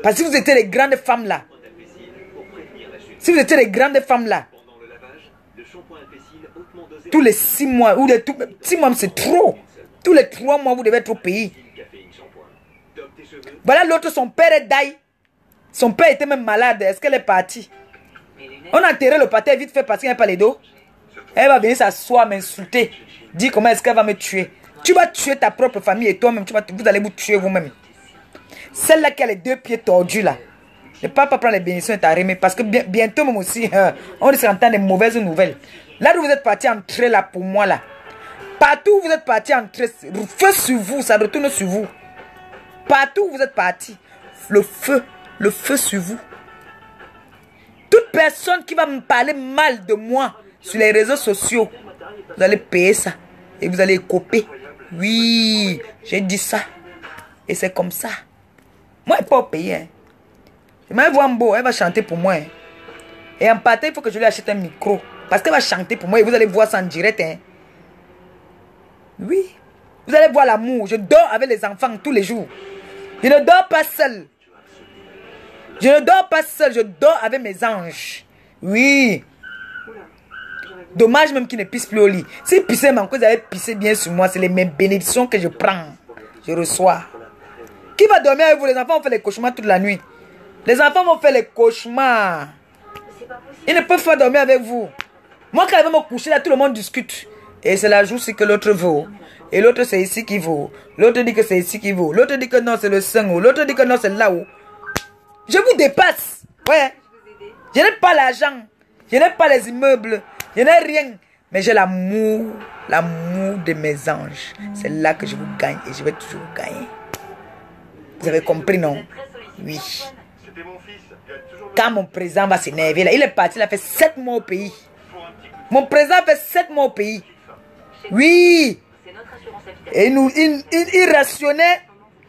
Parce que vous étiez les grandes femmes là. Si vous étiez les grandes femmes là, tous les 6 mois, ou les 6 mois c'est trop. Tous les 3 mois, vous devez être au pays. Voilà l'autre, son père est daï. Son père était même malade. Est-ce qu'elle est partie? On a enterré le pâté vite fait parce qu'il n'y a pas les dos. Elle va venir s'asseoir, m'insulter. Dire comment est-ce qu'elle va me tuer. Tu vas tuer ta propre famille et toi-même. Vous allez vous tuer vous-même. Celle-là qui a les 2 pieds tordus là. Ne pas prendre les bénédictions et t'arrimer. Parce que bientôt même aussi, on risque d'entendre des mauvaises nouvelles. Là où vous êtes parti entrer là pour moi là. Partout où vous êtes parti entrer, feu sur vous, ça retourne sur vous. Partout où vous êtes parti, le feu sur vous. Toute personne qui va me parler mal de moi sur les réseaux sociaux, vous allez payer ça. Et vous allez copier. Oui, j'ai dit ça. Et c'est comme ça. Moi, je ne peux pas payer. Hein. Mais Wambo, elle va chanter pour moi. Hein. Et en partant, il faut que je lui achète un micro. Parce qu'elle va chanter pour moi et vous allez voir ça en direct. Hein. Oui. Vous allez voir l'amour. Je dors avec les enfants tous les jours. Je ne dors pas seul. Je ne dors pas seul. Je dors avec mes anges. Oui. Dommage même qu'ils ne pissent plus au lit. Si pisser, vous allez pisser bien sur moi. C'est les mêmes bénédictions que je prends. Je reçois. Qui va dormir avec vous? Les enfants vont faire les cauchemars toute la nuit. Les enfants vont faire les cauchemars. Ils ne peuvent pas dormir avec vous. Moi, quand je vais me coucher, là, tout le monde discute. Et c'est la joue-ci que l'autre vaut. Et l'autre, c'est ici qui vaut. L'autre dit que c'est ici qui vaut. L'autre dit que non, c'est le sein. L'autre dit que non, c'est là-haut. Je vous dépasse. Ouais. Je n'ai pas l'argent. Je n'ai pas les immeubles. Je n'ai rien. Mais j'ai l'amour. L'amour de mes anges. C'est là que je vous gagne. Et je vais toujours vous gagner. Vous avez compris, non? Oui. Quand mon président va s'énerver, là, il est parti, il a fait 7 mois au pays. Mon président a fait 7 mois au pays. Oui. Et il rationnait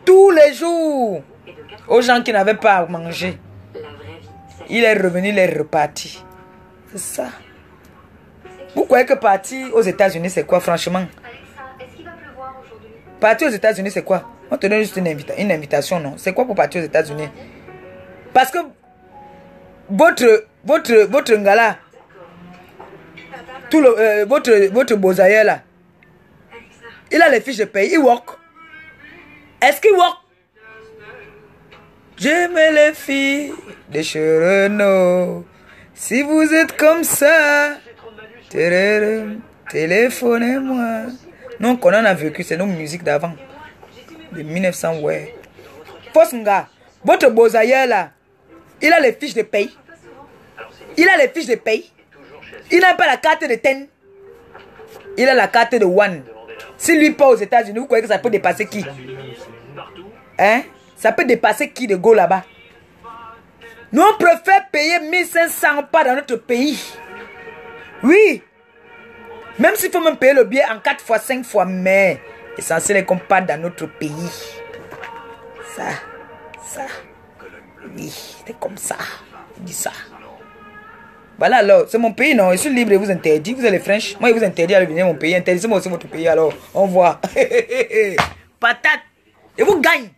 tous les jours aux gens qui n'avaient pas à manger. Il est revenu, il est reparti. C'est ça. Vous croyez que partir aux États-Unis, c'est quoi, franchement? Partir aux États-Unis, c'est quoi? On te donne juste une invitation, non? C'est quoi pour partir aux États-Unis? Parce que votre ngala, tout le, votre beau-aïeux là, il a les fiches de paye, il work. Est-ce qu'il work? J'aime les filles de Cherenou. Si vous êtes comme ça, téléphonez-moi. Non, qu'on en a vécu, c'est nos musiques d'avant. De 1900, ouais. Fosnga, votre beau-aïeux là, il a les fiches de paye. Il a les fiches de paye. Il n'a pas la carte de TEN. Il a la carte de One. Si lui part aux États-Unis, vous croyez que ça peut dépasser qui? Hein? Ça peut dépasser qui de go là-bas? Nous, on préfère payer 1500 pas dans notre pays. Oui. Même s'il faut même payer le billet en 4 fois, 5 fois, mais L'essentiel est qu'on parte dans notre pays. Ça. Oui, c'est comme ça. On dit ça. Voilà alors, c'est mon pays, non? Je suis libre de vous interdire. Vous êtes les French. Moi, je vous interdis à venir mon pays. Interdisez-moi aussi votre pays, alors. On voit. Patate. Je vous gagne.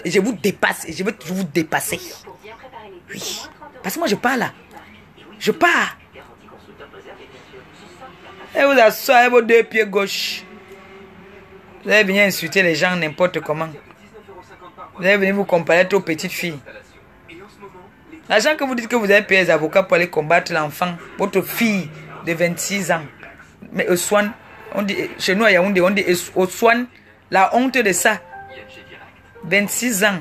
Et je vous dépasse. Et je veux toujours vous dépasser. Oui. Parce que moi, je pars là. Je pars. Et vous asseyez vos deux pieds gauche. Vous allez venir insulter les gens n'importe comment. Vous allez venir vous comparer aux petites filles. L'argent que vous dites que vous avez payé les avocats pour aller combattre l'enfant, votre fille de 26 ans. Mais Oswan, on dit, chez nous à Yaoundé, on dit Oswan, la honte de ça. 26 ans,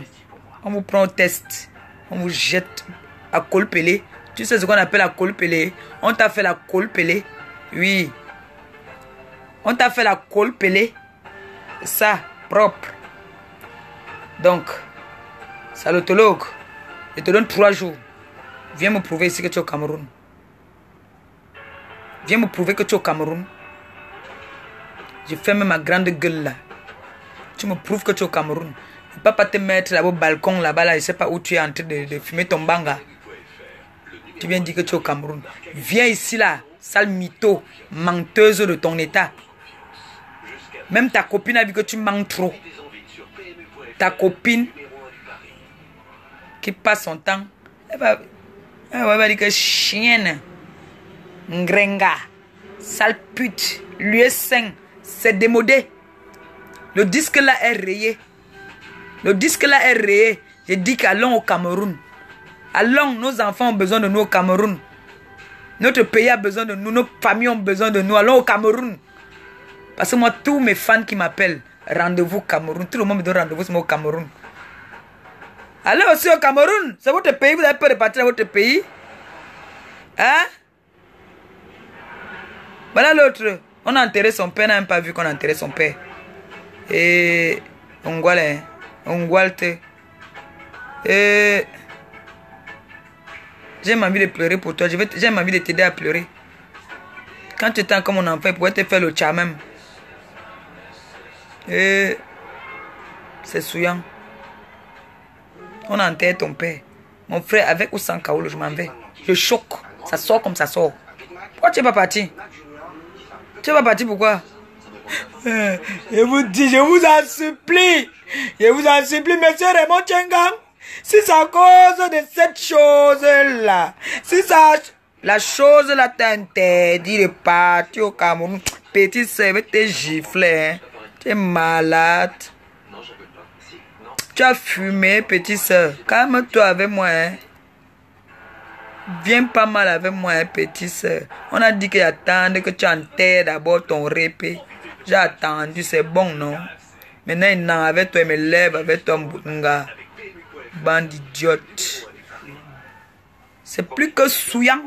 on vous prend au test, on vous jette à Colpelé. Tu sais ce qu'on appelle la Colpelé? On t'a fait la Colpelé. Oui. On t'a fait la Colpelé. Ça, propre. Donc, salutologue, je te donne 3 jours. Viens me prouver ici que tu es au Cameroun. Viens me prouver que tu es au Cameroun. Je ferme ma grande gueule là. Tu me prouves que tu es au Cameroun. Tu ne peux pas te mettre là au balcon là-bas là. Je ne sais pas où tu es en train de fumer ton banga. Tu viens dire que tu es au Cameroun. Viens ici là, sale mytho, menteuse de ton état. Même ta copine a vu que tu mens trop. Ta copine qui passe son temps, elle va dire que chienne, ngrenga, sale pute, l'US5, c'est démodé. Le disque là est rayé. Le disque là est rayé. Je dis qu'allons au Cameroun. Allons, nos enfants ont besoin de nous au Cameroun. Notre pays a besoin de nous, nos familles ont besoin de nous. Allons au Cameroun. Parce que moi, tous mes fans qui m'appellent, rendez-vous Cameroun. Tout le monde me donne rendez-vous au Cameroun. Allez aussi au Cameroun. C'est votre pays. Vous avez peur de partir dans votre pays. Hein? Voilà l'autre. On a enterré son père. On n'a même pas vu qu'on a enterré son père. Et... Ongwalte. Et... J'ai envie de pleurer pour toi. J'ai envie de t'aider à pleurer. Quand tu étais comme mon enfant, il pourrait te faire le tcha même. Et... C'est souillant. On a enterré ton père. Mon frère, avec ou sans kaoul, je m'en vais. Je choque. Ça sort comme ça sort. Pourquoi tu n'es pas parti? Tu n'es pas parti pourquoi? Je vous dis, je vous en supplie. Je vous en supplie, monsieur Raymond Tchengam. Si c'est à cause de cette chose-là, si ça, la chose-là t'interdit de partir au Cameroun, petite sœur, avec tes giflets, hein. Tu es malade. Tu as fumé, petite sœur. Calme-toi avec moi, hein. Viens pas mal avec moi, hein, petite sœur. On a dit qu'il attendait que tu enterres d'abord ton répé. J'ai attendu, c'est bon, non? Maintenant, il n'en avec toi, il me lève avec toi, Mbunga. Bande d'idiotes. C'est plus que souillant.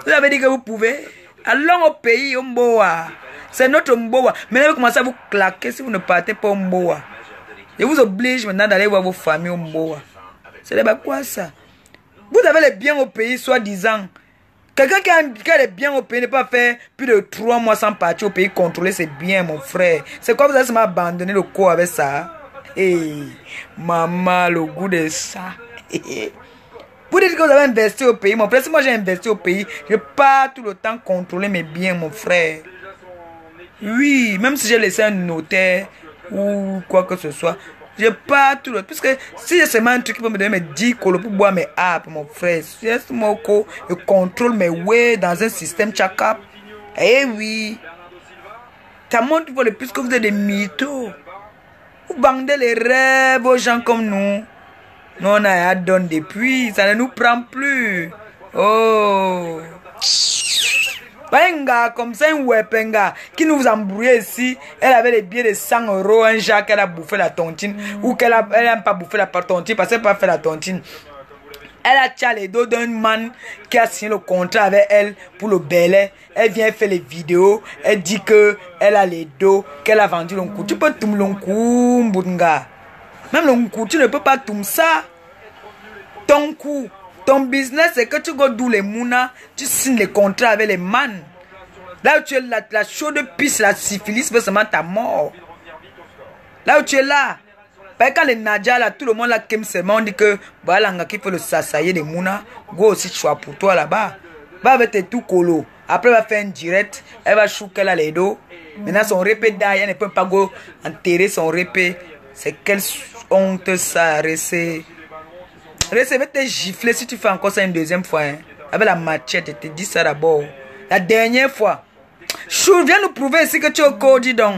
Vous avez dit que vous pouvez. Allons au pays, au Mboa. C'est notre Mboa. Maintenant, vous commencez à vous claquer si vous ne partez pas au Mboa. Je vous oblige maintenant d'aller voir vos familles au Mboa. C'est quoi ça? Vous avez les biens au pays, soi-disant. Quelqu'un qui a les biens au pays ne peut pas faire plus de 3 mois sans partir au pays contrôler ses biens, mon frère. C'est quoi, vous avez seulement abandonné le corps avec ça? Hey, maman, le goût de ça. Vous dites que vous avez investi au pays, mon frère. Si moi j'ai investi au pays, je pars tout le temps contrôler mes biens, mon frère. Oui, même si j'ai laissé un notaire ou quoi que ce soit, je pars tout le temps. Puisque si j'ai seulement un truc qui peut me donner mes 10 colos pour boire mes apps, mon frère, je contrôle mes way dans un système check-up. Eh oui. Ça montre une fois de plus que vous êtes des mythos. Vous bandez les rêves aux gens comme nous. Nous, on a donné depuis. Ça ne nous prend plus. Oh. Un gars comme ça, un wepenga qui nous embrouillait ici. Elle avait les billets de 100 €. Un jour qu'elle a bouffé la tontine. Ou qu'elle n'a pas bouffé la tontine parce qu'elle n'a pas fait la tontine. Elle a tiré les dos d'un man qui a signé le contrat avec elle pour le belay. Elle vient faire les vidéos. Elle dit que elle a les dos, qu'elle a vendu l'onkou. Tu peux tout l'onkou, Mbunga. Même l'onkou, tu ne peux pas tout ça. Ton coup, ton business, c'est que tu go d'où les mounas, tu signes les contrats avec les man. Là où tu es la chaude pisse, la syphilis, c'est seulement ta mort. Là où tu es là. Parce que quand les Nadia, là, tout le monde là, qui me seulement, on dit que, voilà, qui fait le sasaye de Mouna, go aussi choix pour toi là-bas. Va avec tes tout colo. Après, elle va faire un direct. Elle va chouquer là les dos. Maintenant, son répé d'ailleurs, elle ne peut pas go enterrer son répé. C'est quelle honte ça, Ressé. Ressé, va te gifler si tu fais encore ça une deuxième fois. Hein. Avec la machette, je te dis ça d'abord. La dernière fois. Chou, viens nous prouver ici que tu es au code, dis donc.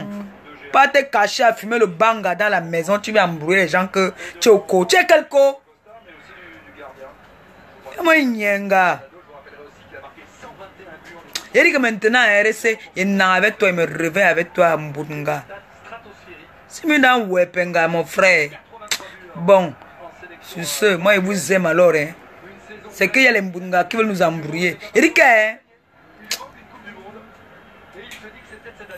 Pas te cacher à fumer le banga dans la maison. Tu vas embrouiller les gens que tu es au code. Tu es quel code? Moi, il y a un gars. Il dit que maintenant, RSC, il n'a avec toi, il me réveille avec toi, Mbunga. C'est mieux dans Wepenga, mon frère. Bon, sur ce, moi, je vous aime alors. Hein. C'est qu'il y a les Mbunga qui veulent nous embrouiller. Il dit que.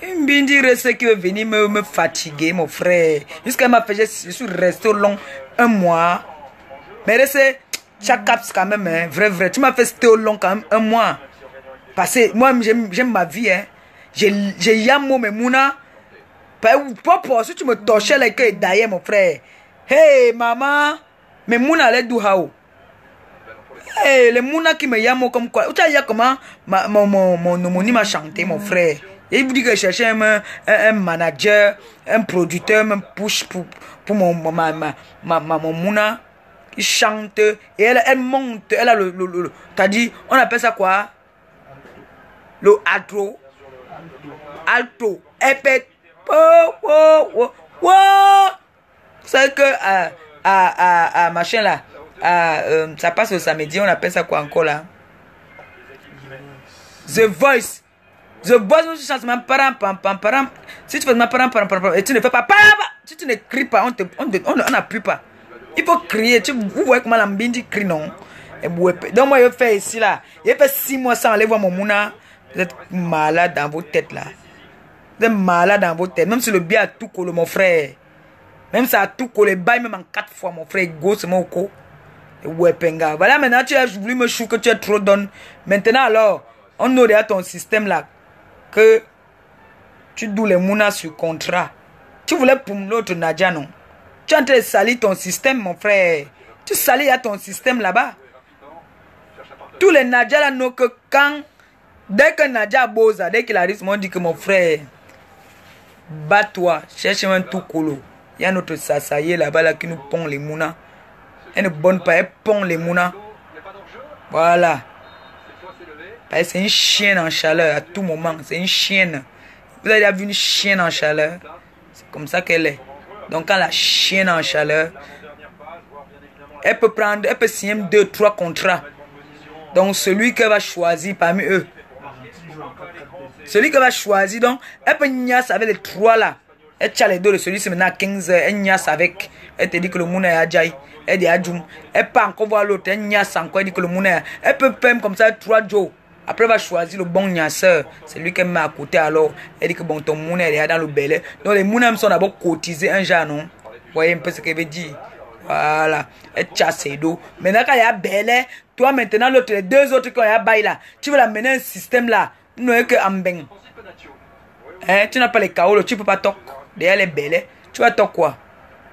Une bindi RSC qui veut venir me fatiguer, mon frère. Jusqu'à ma fait, je suis resté long 1 mois. Mais RSC, chaque caps quand même, hein, vrai. Tu m'as fait rester long quand même 1 mois. Parce que moi, j'aime ma vie. Hein. J'ai yamo mes mouna. Papa, si tu me torchais les queues d'ailleurs, mon frère. Hey, maman. Mes mouna, les douhao. Hey, les mouna qui me yamo comme quoi. Tu as comment mon homonyme a chanté, mon frère. Et il vous dit que je cherchais un manager, un producteur, un push pour mon mouna. Il chante. Et elle monte. Elle a le t'as dit, on appelle ça quoi? Le alto. Elle pète. Vous savez que machin là, ça passe au samedi, on appelle ça quoi encore là? The Voice. The Voice, tu chantes ma param. Si tu fais ma param et tu ne fais pas, si tu ne cries pas, on n'appuie pas. Il faut crier. Vous voyez comment la mbindi crie, non? Donc moi je fais ici là. Je fais 6 mois sans aller voir mon mouna. Vous êtes malade dans vos têtes là. Vous êtes malade dans vos têtes. Même si le bien a tout collé, mon frère. Même ça a tout collé. Baille même en 4 fois, mon frère. Go, c'est mon co. Ouais, penga. Voilà, maintenant tu as voulu me chou que tu es trop donne. Maintenant alors, on aurait à ton système là. Que tu doules les mounas sur contrat. Tu voulais pour l'autre Nadia, non? Tu es en train de salir ton système, mon frère. Tu salis à ton système là-bas. Tous les Nadia là n'ont que quand. Dès que Nadia Boza, dès qu'il arrive, on dit que mon frère, bats-toi, cherche-moi un tout colo. Il y a notre sasaye là-bas là, qui nous pond les mounas. Elle ne bonne pas, elle pond les mounas. Voilà. C'est une chienne en chaleur à tout moment. C'est une chienne. Vous avez déjà vu une chienne en chaleur? C'est comme ça qu'elle est. Donc quand la chienne en chaleur, elle peut signer 2, 3 contrats. Donc celui qu'elle va choisir parmi eux. Celui qu'elle va choisir, donc, elle peut niasse avec les 3 là. Elle tient les 2 de celui-ci maintenant à 15 heures. Elle niasse avec. Elle te dit que le monde est adjaï. Elle dit adjoum. Elle peut encore voir l'autre. Elle niasse encore. Elle dit que le monde est. Elle peut faire comme ça 3 jours. Après, elle va choisir le bon niasseur. C'est lui qu'elle met à côté alors. Elle dit que bon, ton monde est dans le belé. Donc les mounams sont d'abord cotisés un genre, non? Vous voyez un peu ce qu'elle veut dire. Voilà. Elle chasse ses dos. Maintenant, quand il y a belé, toi maintenant, l'autre, les 2 autres qui ont un bail là, tu veux la mener un système là. Non, que Ambeng. Hein, tu n'as pas les chaos, tu ne peux pas toquer. Derrière les belles, tu vas toquer quoi?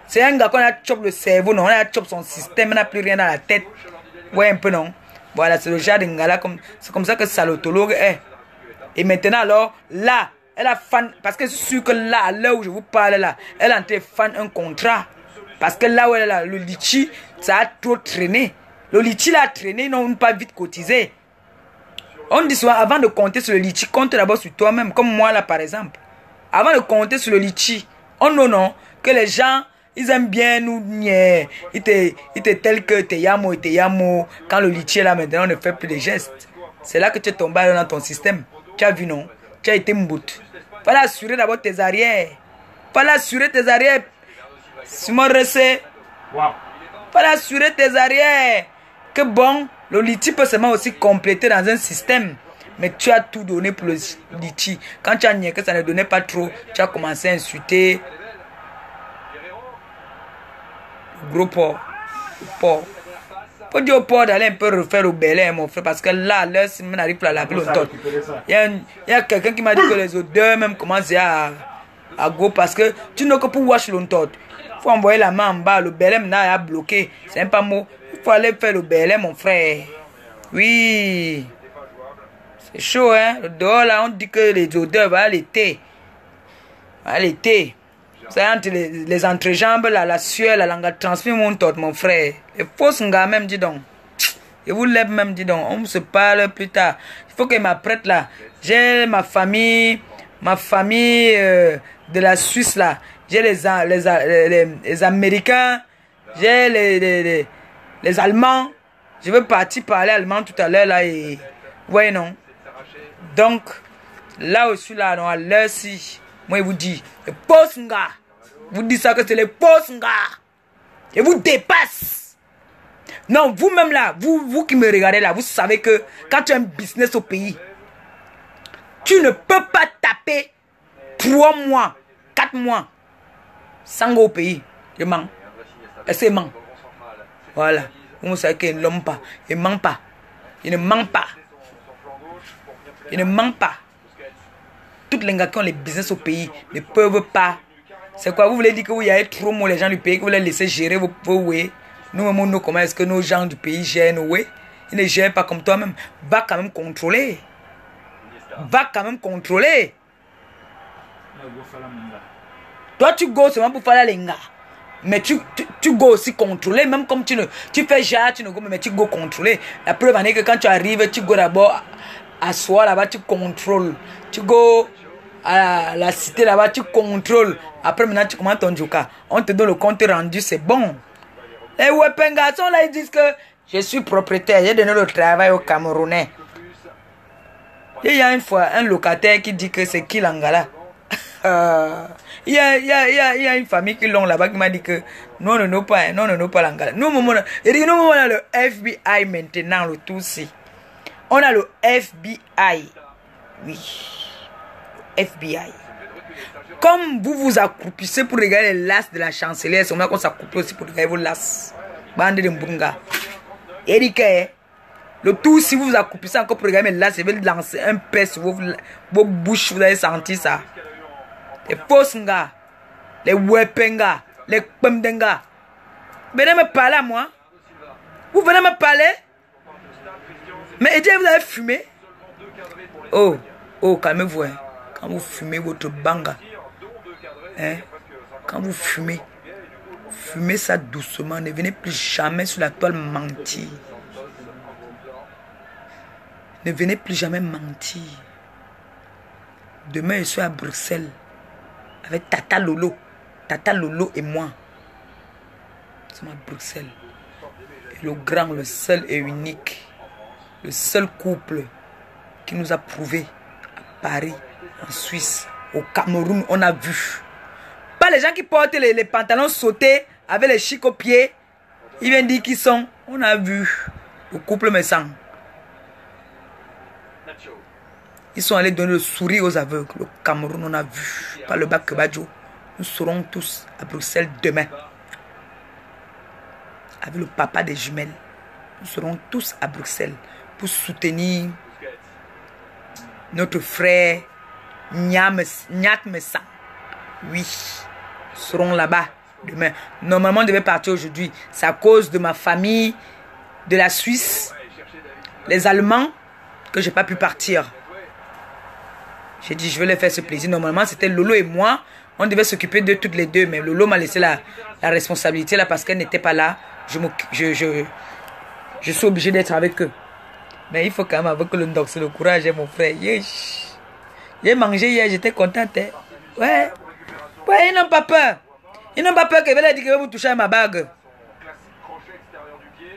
C'est un gars qu'on a chop le cerveau, non? On a chop son système, on n'a plus rien dans la tête. Ouais, un peu, non? Voilà, c'est le genre de gars là, c'est comme ça que Salotologue est. Et maintenant, alors, là, elle a fan, parce que je suis sûr que là, à l'heure où je vous parle là, elle a été fan un contrat. Parce que là où elle est là, le litchi, ça a trop traîné. Le litchi l'a traîné, ils n'ont pas vite cotisé. On dit souvent, avant de compter sur le litchi, compte d'abord sur toi-même, comme moi là par exemple. Avant de compter sur le litchi, non, que les gens, ils aiment bien nous nier. Ils te tels que te yamo. Quand le litchi est là maintenant, on ne fait plus de gestes. C'est là que tu es tombé dans ton système. Tu as vu, non? Tu as été mbout. Fallait assurer d'abord tes arrières. Fallait assurer tes arrières. Simon Ressé. Fallait assurer tes arrières. Que bon, le litchi peut seulement aussi compléter dans un système. Mais tu as tout donné pour le litchi. Quand tu as nié que ça ne donnait pas trop, tu as commencé à insulter. Gros porc. Faut dire au port d'aller un peu refaire au Bel Air, mon frère, parce que là, si on n'arrive pas à laver longtemps. Il y a quelqu'un qui m'a dit que les odeurs même commencent à go parce que tu n'as que pour wash longtemps. Il faut envoyer la main en bas, le Bel Air maintenant a bloqué. C'est un pas mot. Il faut aller faire le Bel Air, mon frère. Oui. C'est chaud, hein. Dehors, là, on dit que les odeurs vont à l'été. À l'été. C'est entre les entrejambes, là, la sueur, la langue transmet mon tot, mon frère. Les fausses gars, même, dis donc. Et vous lève même, dis donc. On se parle plus tard. Il faut que je m'apprête là. J'ai ma famille de la Suisse là. J'ai les Américains. J'ai les Allemands. Je veux partir parler allemand tout à l'heure là. Et... ouais, non. Donc, là aussi, là, non, à l'heure-ci. Moi, je vous dis, les pauvres gars, vous dites ça que c'est les pauvres gars. Et vous dépassent. Non, vous-même là, vous qui me regardez là, vous savez que quand tu as un business au pays, tu ne peux pas taper 3 mois, 4 mois sans go au pays. Je mens. C'est ment. Voilà. Vous savez qu'il ne ment pas. Il ne ment pas. Il ne ment pas. Il ne ment pas. Toutes les gars qui ont les business au pays ne peuvent pas. C'est quoi? Vous voulez dire que vous y avez trop les gens du pays, que vous les laissez gérer vos way. Nous, comment est-ce que nos gens du pays gèrent nos way? Ils ne gèrent pas comme toi-même. Va quand même contrôler. Va quand même contrôler. Toi, tu go seulement pour faire la lenga. Mais tu go aussi contrôler. Même comme tu fais genre, tu ne go, mais tu go contrôler. La preuve en est que quand tu arrives, tu go d'abord à soi là-bas, tu contrôles. Tu go à la cité là-bas, tu contrôles. Après, maintenant, tu commandes ton joka. On te donne le compte rendu, c'est bon. Les weapons garçons là, ils disent que je suis propriétaire. J'ai donné le travail aux Camerounais. Et il y a une fois un locataire qui dit que c'est qui l'Angala. Il y a une famille qui l'ont là-bas qui m'a dit que non, pas l'Angala. Nous, on a le FBI maintenant, le tout ci. On a le FBI. Oui. FBI. Comme vous vous accroupissez pour regarder les lasses de la chancelière, c'est moi qu'on s'accroupit aussi pour regarder vos lasses. Bande de Mbunga. Eric, le tout, si vous vous accroupissez encore pour regarder mes lasses, je vais lancer un pet sur vos bouches, vous avez senti ça. Les fausses gars, les wepenga, les pemdenga. Venez me parler à moi. Vous venez me parler. Mais Dieu, vous avez fumé. Oh, calmez-vous. Hein. Quand vous fumez votre banga, hein, quand vous fumez ça doucement. Ne venez plus jamais sur la toile mentir. Ne venez plus jamais mentir. Demain, je suis à Bruxelles avec Tata Lolo. Tata Lolo et moi. Nous sommes à Bruxelles. Et le grand, le seul et unique, le seul couple qui nous a prouvé à Paris, en Suisse, au Cameroun, on a vu. Pas les gens qui portent les pantalons sautés avec les chics aux pieds. Ils viennent dire qu'ils sont. On a vu. Le couple me sent. Ils sont allés donner le sourire aux aveugles. Le Cameroun, on a vu. Pas le bac que Badjo. Nous serons tous à Bruxelles demain. Avec le papa des jumelles. Nous serons tous à Bruxelles pour soutenir notre frère Nyat Messa. Oui, nous serons là-bas demain. Normalement, on devait partir aujourd'hui. C'est à cause de ma famille de la Suisse, les Allemands, que je n'ai pas pu partir. J'ai dit, je vais leur faire ce plaisir. Normalement, c'était Lolo et moi. On devait s'occuper d'eux toutes les deux. Mais Lolo m'a laissé la responsabilité là parce qu'elle n'était pas là. Je suis obligé d'être avec eux. Mais il faut quand même avoir le dox, le courage, mon frère. J'ai mangé hier, j'étais contente. Hein. Ouais, ils n'ont pas peur. Ils n'ont pas peur que je vais leur dire que je vais vous toucher à ma bague.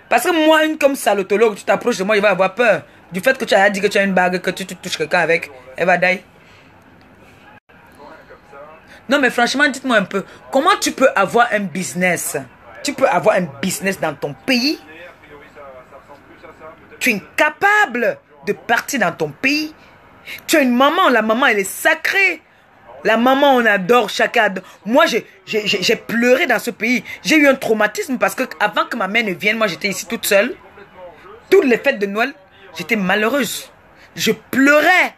Parce que moi, une comme salotologue, tu t'approches de moi, il va avoir peur. Du fait que tu as dit que tu as une bague, que tu touches quelqu'un avec, elle va die. Non, mais franchement, dites-moi un peu, comment tu peux avoir un business? Tu peux avoir un business dans ton pays. Tu es incapable de partir dans ton pays. Tu as une maman, la maman, elle est sacrée. La maman, on adore, chacun adore. Moi, j'ai pleuré dans ce pays. J'ai eu un traumatisme parce que avant que ma mère ne vienne, moi, j'étais ici toute seule. Toutes les fêtes de Noël, j'étais malheureuse. Je pleurais.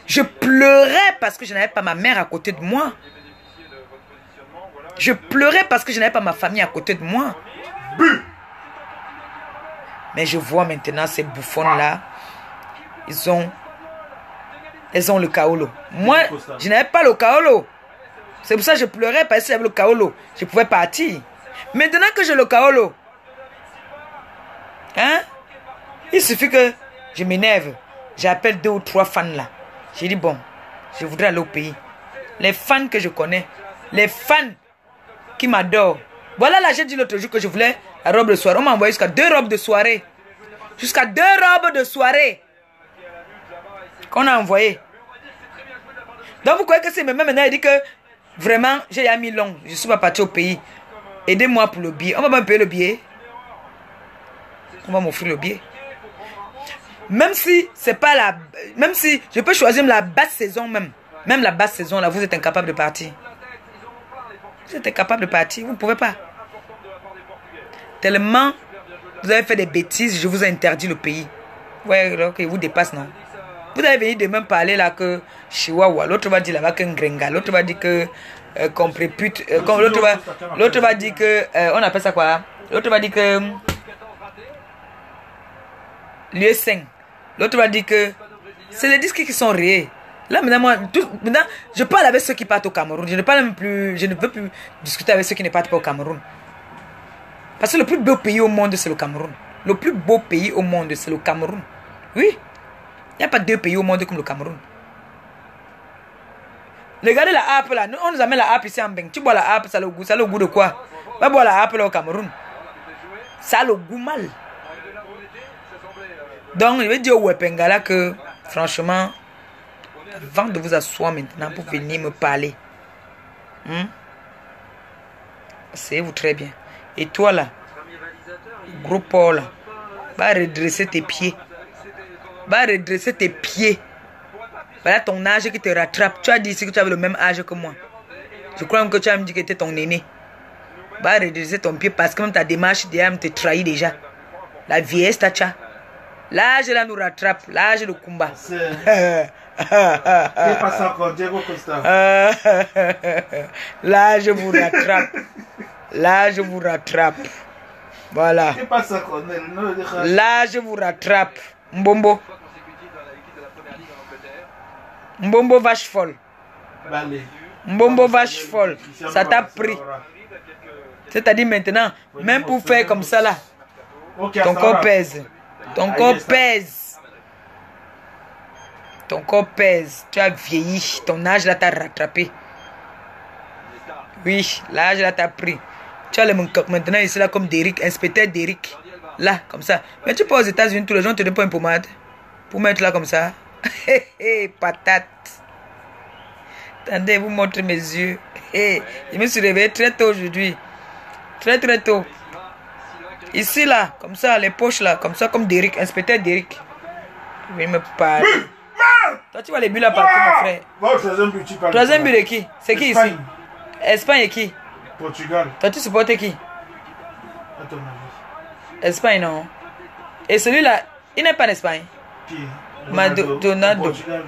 Je pleurais parce que je n'avais pas ma mère à côté de moi. Je pleurais parce que je n'avais pas ma famille à côté de moi. Mais je vois maintenant ces bouffons-là. Ils ont le kaolo. Moi, je n'avais pas le kaolo. C'est pour ça que je pleurais parce que j'avais le kaolo. Je pouvais partir. Maintenant que j'ai le kaolo, hein, il suffit que je m'énerve. J'appelle 2 ou 3 fans là. J'ai dit bon, je voudrais aller au pays. Les fans que je connais, les fans qui m'adorent. Voilà là, j'ai dit l'autre jour que je voulais la robe de soirée. On m'a envoyé jusqu'à 2 robes de soirée. Jusqu'à 2 robes de soirée qu'on a envoyé. Donc vous croyez que c'est même maintenant il dit que vraiment j'ai mis long. Je ne suis pas parti au pays. Aidez-moi pour le billet. On va me payer le billet. On va m'offrir le billet. Même si c'est pas la... Même si je peux choisir la basse saison même. Même la basse saison là, vous êtes incapable de partir. Vous êtes incapable de partir. Vous ne pouvez pas. Tellement vous avez fait des bêtises, je vous ai interdit le pays. Ouais, donc il vous dépasse, non? Vous avez venu de même parler là que Chihuahua. L'autre va dire là-bas qu'un gringa. L'autre va dire que qu'on prépute. L'autre va dire que on appelle ça quoi? L'autre va dire que lieu sain. L'autre va dire que c'est les disques qui sont réels. Là maintenant, maintenant, je parle avec ceux qui partent au Cameroun. Je ne parle même plus. Je ne veux plus discuter avec ceux qui ne partent pas au Cameroun. Parce que le plus beau pays au monde, c'est le Cameroun. Le plus beau pays au monde, c'est le Cameroun. Oui. Il n'y a pas 2 pays au monde comme le Cameroun. Regardez la harpe là. On nous amène la harpe ici en Beng. Tu bois la harpe, ça a le goût de quoi? Va boire la harpe là au Cameroun. Ça a le goût mal. Donc, je vais dire au Wepengala que, franchement, avant de vous asseoir maintenant pour venir me parler, asseyez-vous très bien. Et toi là, gros Paul, va redresser tes pieds. Va redresser tes pieds. Voilà ton âge qui te rattrape. Tu as dit ici que tu avais le même âge que moi. Je crois même que tu as me dit que tu étais ton aîné. Va redresser ton pied parce que même ta démarche déjà te trahit déjà. La vieillesse t'as. L'âge là nous rattrape. L'âge de combat. C'est pas ça encore, Diego Costa. L'âge vous rattrape. L'âge vous rattrape. Voilà. C'est pas ça, Cornel. L'âge vous rattrape. Mbombo. Mbombo vache folle. Mbombo vache folle. Ça t'a pris. C'est-à-dire maintenant, même pour faire comme ça là, ton corps pèse. Ton corps pèse. Ton corps pèse. Tu as vieilli. Ton âge là t'a rattrapé. Oui, l'âge là t'a pris. Tu as le maintenant ici là comme Derrick, inspecteur Derrick. Là, comme ça. Mais tu peux aux États-Unis, tous les gens te donnent pas une pommade. Pour mettre là comme ça. Patate. Attendez, vous montrez mes yeux. Je me suis réveillé très tôt aujourd'hui. Très très tôt. Ici là, comme ça, les poches là, comme ça, comme Derrick, inspecteur Derrick. Il vient me parler. Toi, tu vois les buts là partout, mon frère. Troisième but, tu parles. Troisième but de qui? C'est qui ici? Espagne et qui? Portugal. Toi, tu supportes qui? À ton avis. Espagne, non. Et celui-là, il n'est pas en Espagne. Qui? Donaldo. Portugal.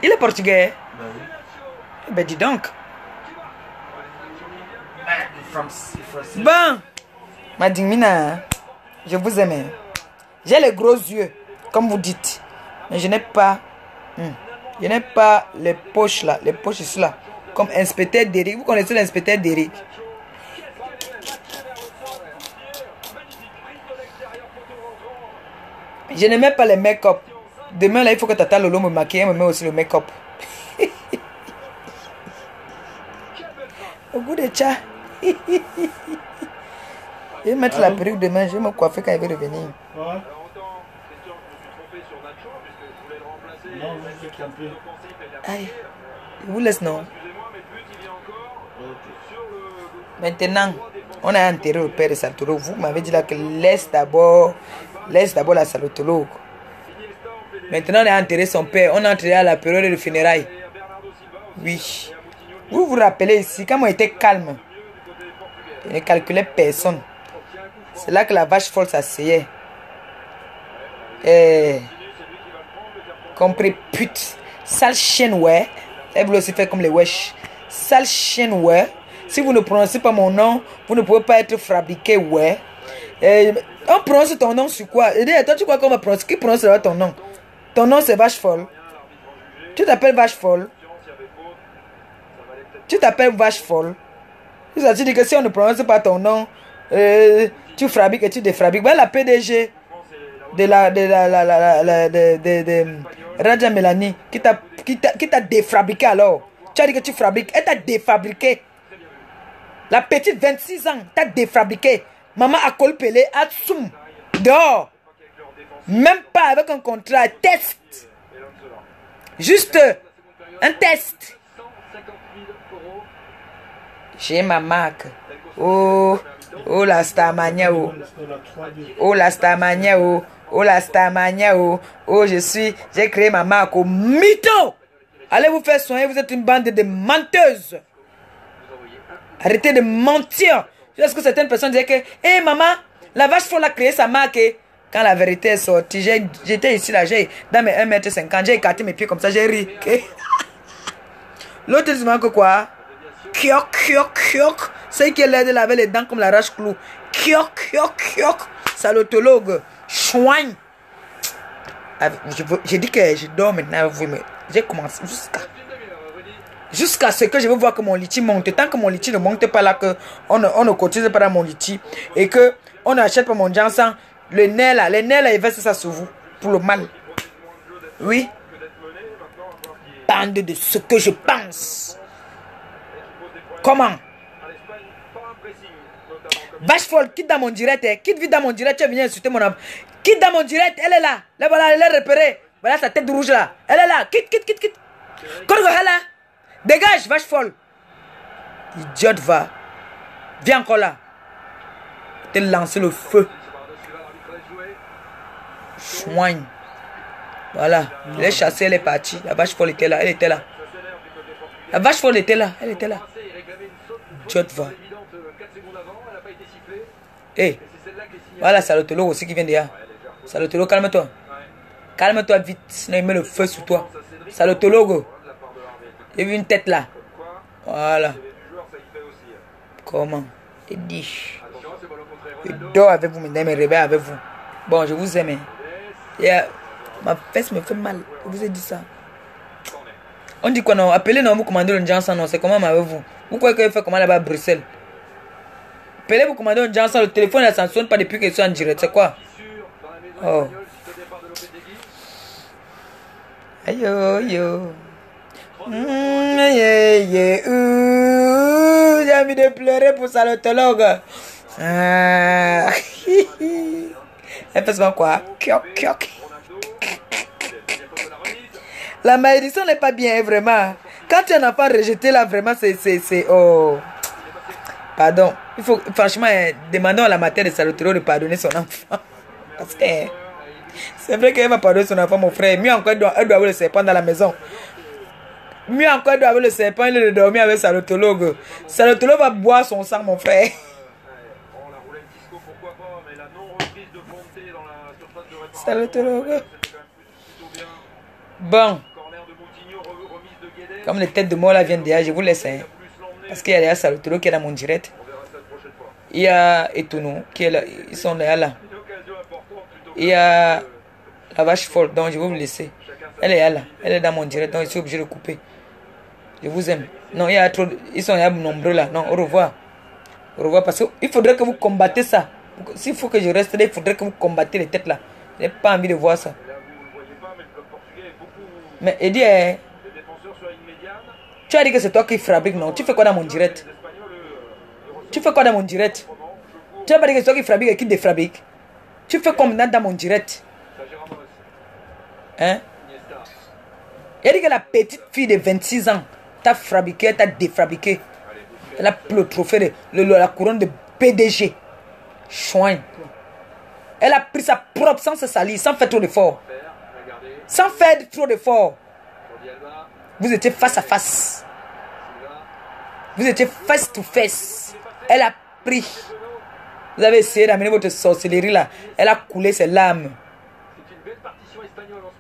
Il est portugais. Ben oui. Ben dis donc. France. Bon. Madimina, je vous aime. J'ai les gros yeux, comme vous dites. Mais je n'ai pas... Je n'ai pas les poches là. Les poches ici là. Comme inspecteur Derrick. Vous connaissez l'inspecteur Derrick? Je n'aimais pas les make-up. Demain là, il faut que Tata Lolo me maquille et me met aussi le make-up. Au goût de chat. Je vais mettre la perruque demain, je vais me coiffer quand il va revenir. Ouais. Non, vous êtes un peu. Aïe, je vous laisse non. Maintenant, on a enterré le père de Saltolo. Vous m'avez dit là que laisse d'abord la salotologue. Maintenant, on a enterré son père. On a enterré à la période de funérailles. Oui. Vous vous rappelez ici, quand on était calme, je ne calculais personne. C'est là que la vache folle s'asseyait. Compris, pute. Sale chienne, ouais. Elle voulait aussi faire comme les wesh. Sale chienne, ouais. Si vous ne prononcez pas mon nom, vous ne pouvez pas être fabriqué, ouais. On prononce ton nom sur quoi? Et toi, tu crois qu'on va prononcer? Qui prononce ton nom? Ton nom, c'est Vache Folle. Tu t'appelles Vache Folle. Tu t'appelles Vache Folle. Ça veut dire que si on ne prononce pas ton nom, tu fabriques et tu défabriques. Voilà la PDG de Raja Mélanie qui t'a défabriqué alors. Tu as dit que tu fabriques. Elle t'a défabriqué. La petite 26 ans t'a défabriqué. Maman a colpelé, a soum. Dehors. Même pas avec un contrat. Test. Juste un test. J'ai ma marque. Oh la Starmania, oh. Oh la Starmania, oh. Oh la Starmania, oh. Oh, j'ai créé ma marque au mytho. Allez vous faire soigner, vous êtes une bande de menteuses. Arrêtez de mentir. Parce que certaines personnes disaient que, hé maman, la Vache Folle a créé sa marque. Quand la vérité est sortie, j'étais ici là, dans mes 1,50 m, j'ai écarté mes pieds comme ça, j'ai ri. L'autre dit que quoi? Kiok, kiok, kiok. C'est qui l'aide de laver les dents comme la rache clou. Kiok, kiok, kiok. Salotologue. Chouin. J'ai dit que je dors maintenant. J'ai commencé jusqu'à ce que je veux voir que mon litchi monte. Tant que mon litchi ne monte pas là, qu'on ne cotise pas dans mon litchi et qu'on n'achète pas mon jansan, les nerfs là, ils versent ça sur vous. Pour le mal. Oui. Bande de ce que je pense. Comment? Vache Folle, quitte dans mon direct, quitte vite dans mon direct, tu es venu insulter mon âme. Quitte dans mon direct, elle est là. Là, voilà, elle est repérée. Voilà sa tête rouge là. Elle est là. Quitte. Là. Dégage, Vache Folle. Idiote, va. Viens encore là. Te lancer le feu. Chouigne. Voilà. Il est chassé, elle est partie. La Vache Folle était là. Elle était là. La Vache Folle était là. Elle était là. Idiote, va. Hey. Voilà, Salotolo aussi qui vient derrière. Salotolo, calme-toi. Calme-toi vite. Sinon, il met le feu sur toi. Salotolo. J'ai vu une tête là. Voilà. Comment? Il dit. Je dors avec vous, mesdames, et réveille avec vous. Bon, je vous aime. Ma fesse me fait mal. Je vous ai dit ça. On dit quoi non? Appelez non, vous commandez le Janssen, non? C'est comment avec vous? Vous croyez qu'il fait comment là-bas à Bruxelles? Appelez vous commandez le Janssen, le téléphone ne sonne pas depuis que je suis en direct. C'est quoi? Oh. Aïe, yo. J'ai envie de pleurer pour salotologue. Elle fait souvent quoi? Kiok. La malédiction n'est pas bien, vraiment. Quand tu es un enfant rejeté, là, vraiment, c'est... Oh. Pardon. Il faut, franchement, demandons à la matière de salotologue de pardonner son enfant. Parce que... C'est vrai qu'elle va pardonner son enfant, mon frère. Mieux encore, elle doit avoir le serpent dans la maison. Mieux encore, elle doit avoir le serpent, il est dormir avec salotologue. Salotologue va boire son sang, mon frère. Salotologue. Bon. Comme les têtes de mort là viennent derrière, je vous laisse. Hein. Parce qu'il y a derrière Salotologue qui est dans mon direct. Il y a Etono qui est là. Ils sont derrière là. Il y a la Vache Folle, donc je vais vous laisser. Elle est là. Elle est dans mon direct, donc je suis obligé de couper. Je vous aime. Non, il y a trop. Ils sont là nombreux là. Non, au revoir. Au revoir parce qu'il faudrait que vous combattez ça. S'il faut que je reste là, il faudrait que vous combattez les têtes là. Je n'ai pas envie de voir ça. Mais Eddie, tu as dit que c'est toi qui fabrique, non? Tu fais quoi dans mon direct? Tu fais quoi dans mon direct? Tu n'as pas dit que c'est toi qui fabrique et qui défabrique? Tu fais comme dans mon direct? Hein? Il a dit que la petite fille de 26 ans t'a fabriqué, t'a défabriqué. Elle a pris le trophée de la couronne de PDG. Chouin. Elle a pris sa propre sans se salir, sans faire trop d'efforts. Sans faire trop d'efforts. Vous étiez face à face. Vous étiez face to face. Elle a pris. Vous avez essayé d'amener votre sorcellerie là. Elle a coulé ses larmes.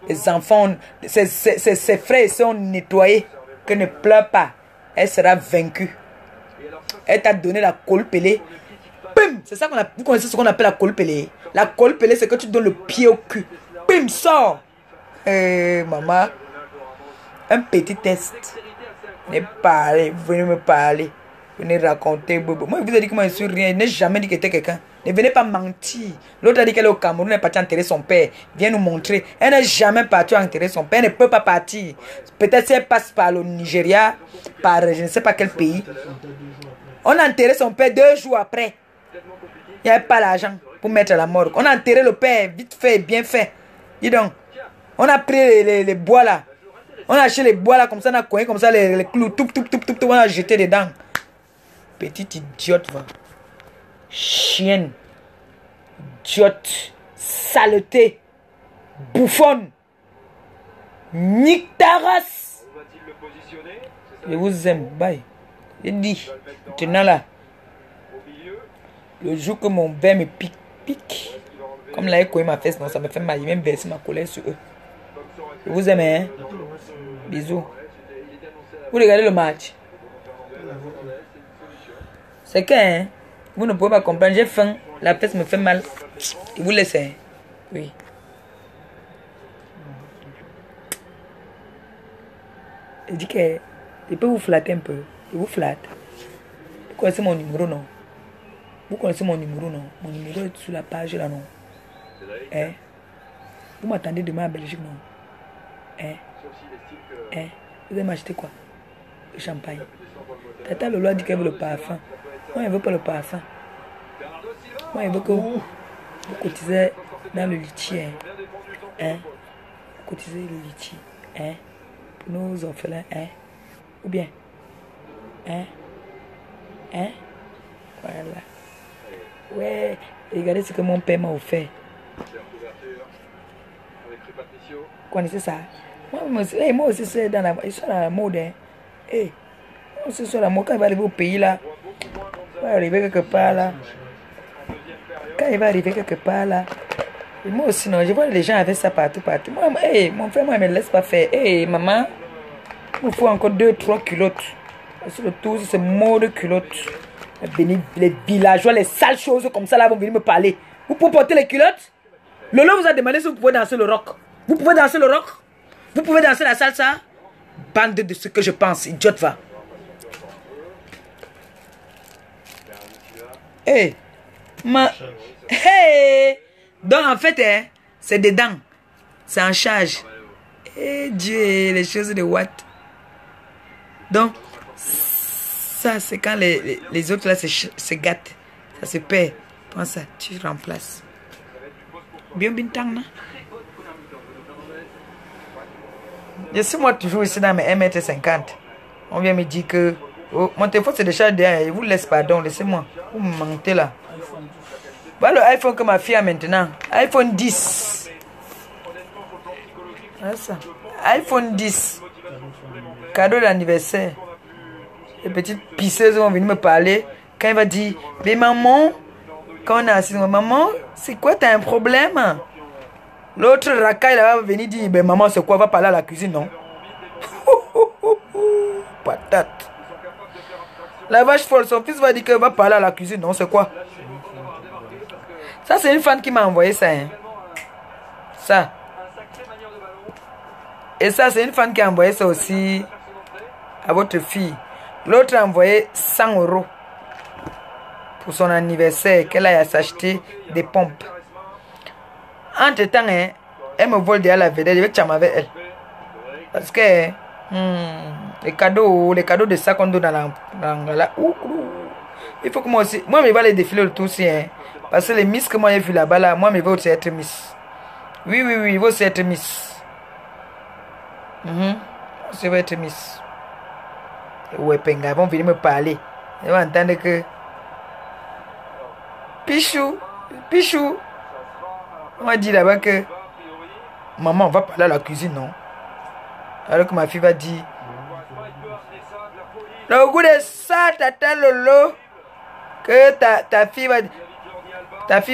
les enfants, ses frères sont nettoyés, que ne pleure pas. Elle sera vaincue. Elle t'a donné la colle pelée. Bim! C'est ça qu'on a. Vous connaissez ce qu'on appelle la colle pelée? La colle pelée, c'est que tu donnes le pied au cul. Bim! Sors! Maman. Un petit test. Venez parler, venez me parler. Venez raconter. Moi, je vous ai dit que moi, je suis rien. Je n'ai jamais dit que j'étais quelqu'un. Ne venez pas mentir. L'autre a dit qu'elle est au Cameroun, elle est partie enterrer son père. Viens nous montrer. Elle n'est jamais partie enterrer son père. Elle ne peut pas partir. Peut-être si elle passe par le Nigeria, par je ne sais pas quel pays. On a enterré son père 2 jours après. Il n'y avait pas l'argent pour mettre à la morgue. On a enterré le père, vite fait, bien fait. Dis donc. On a pris les bois là. On a acheté les bois là, comme ça, on a coigné comme ça, les clous. Tout, on a jeté dedans. Petite idiote, va. Chienne. Idiote. Saleté. Bouffonne. Nique ta race. Je vous aime. Bye. Je dis. Maintenant là. Le jour que mon verre me pique. Comme là, il m'a fait, non, ça me fait mal. Il même verser ma colère sur eux. Je vous aime, hein. Bisous. Vous regardez le match. C'est que, hein, vous ne pouvez pas comprendre. J'ai faim. La tête me fait mal. Et vous laissez. Oui. Je dis que je peux vous flatter un peu. Je vous flatte. Vous connaissez mon numéro, non? Vous connaissez mon numéro, non? Mon numéro est sur la page là, non? Hein? Vous m'attendez demain à Belgique, non? Hein? Hein? Vous allez m'acheter quoi? Le champagne. Tata Lolo a dit qu'elle veut le parfum. Moi, elle ne veut pas le parfum. Moi, elle veut que vous cotisez dans le litchi. Hein? Vous cotisez le litchi. Hein? Pour nos orphelins. Hein? Ou bien? Hein? Hein? Voilà. Ouais. Regardez ce que mon père m'a offert. Vous connaissez ça? Moi aussi, c'est dans la mode. Hein? Hey, moi aussi, c'est la mode. Quand il va arriver au pays, là, il va arriver quelque part, là. Quand il va arriver quelque part, là. Et moi aussi, non, je vois les gens avec ça partout. Moi, hey, mon frère, moi, il ne me laisse pas faire. Hey, maman, il me faut encore 2-3 culottes. Sur le tour, c'est mode culottes. Les villageois, les sales choses comme ça, là, vont venir me parler. Vous pouvez porter les culottes? Lolo vous a demandé si vous pouvez danser le rock. Vous pouvez danser le rock? Vous pouvez danser la salsa? Bande de ce que je pense, idiote va. Hey, hey. Donc en fait, hein, c'est dedans. C'est en charge. Eh Dieu, les choses de what? Donc, ça c'est quand les autres là se gâtent. Ça se perd. Prends ça, tu remplaces. Bien bintang, non? Je suis moi toujours ici dans mes 1m50. On vient me dire que oh, mon téléphone c'est déjà derrière. Je vous laisse pardon, laissez-moi. Vous me mentez là. Voilà le iPhone que ma fille a maintenant. iPhone 10. Voilà ça. iPhone 10. Cadeau d'anniversaire. Les petites pisseuses vont venir me parler. Quand il va dire, mais maman, quand on est assis, maman, c'est quoi, t'as un problème? L'autre racaille là va venir dire, ben maman, c'est quoi, va parler à la cuisine, non? Patate. La vache folle, son fils va dire qu'elle va parler à la cuisine, non, c'est quoi? Ça, c'est une fan qui m'a envoyé ça, hein. Ça. Et ça, c'est une fan qui a envoyé ça aussi à votre fille. L'autre a envoyé 100 € pour son anniversaire, qu'elle a s'acheter des pompes. Entre-temps, hein, elle me vole derrière la vedette, je vais charmer avec elle. Parce que les cadeaux de ça qu'on donne dans la... il faut que moi aussi... Moi, je vais les défiler le tout aussi. Hein, parce que les miss que moi j'ai vu là-bas, là, moi, je vais aussi être miss. Oui, il va aussi être miss. Je vais être miss. Ouais, Penga, ils vont venir me parler. Ils vont entendre que... Pichou. On m'a dit là-bas que maman, on va parler à la cuisine, non? Alors que ma fille va dire le goût de ça, tata Lolo, que ta fille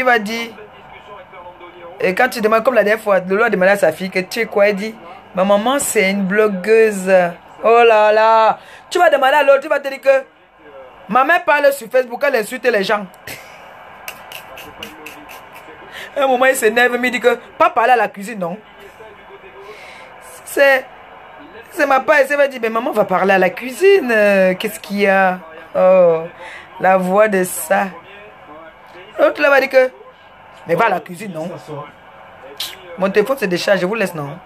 va dire Et quand tu demandes, comme la dernière fois, Lolo a demandé à sa fille que tu es quoi, elle dit, ma maman c'est une blogueuse. Oh là là. Tu vas demander à l'autre, tu vas te dire que ma mère parle sur Facebook, elle insulte les gens. À un moment, il s'énerve, il me dit que pas parler à la cuisine, non. C'est ma part, elle va dire, mais maman va parler à la cuisine. Qu'est-ce qu'il y a? Oh, la voix de ça. L'autre là va dire que, mais va à la cuisine, non. Mon téléphone se décharge, je vous laisse, non.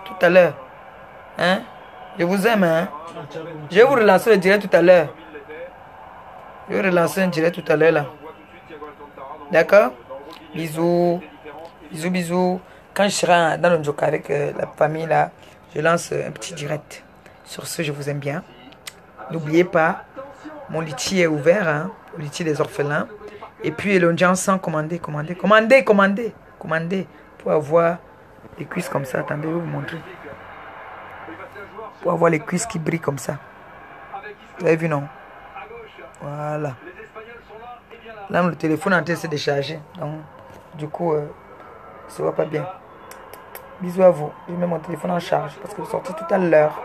Tout à l'heure. Hein? Je vous aime, hein. Je vais vous relancer le direct tout à l'heure. Je vais relancer un direct tout à l'heure, là. D'accord? Bisous. Bisous, bisous. Quand je serai dans le Njoka avec la famille, là, je lance un petit direct. Sur ce, je vous aime bien. N'oubliez pas, mon litchi est ouvert, hein, le litchi des orphelins. Et puis, l'audience sans commander, pour avoir des cuisses comme ça. Attendez, je vais vous montrer. Pour avoir les cuisses qui brillent comme ça. Vous avez vu, non? Voilà. Là, le téléphone est en train de se décharger. Donc, du coup, ça va pas bien. Bisous à vous. Je mets mon téléphone en charge parce que je suis sorti tout à l'heure.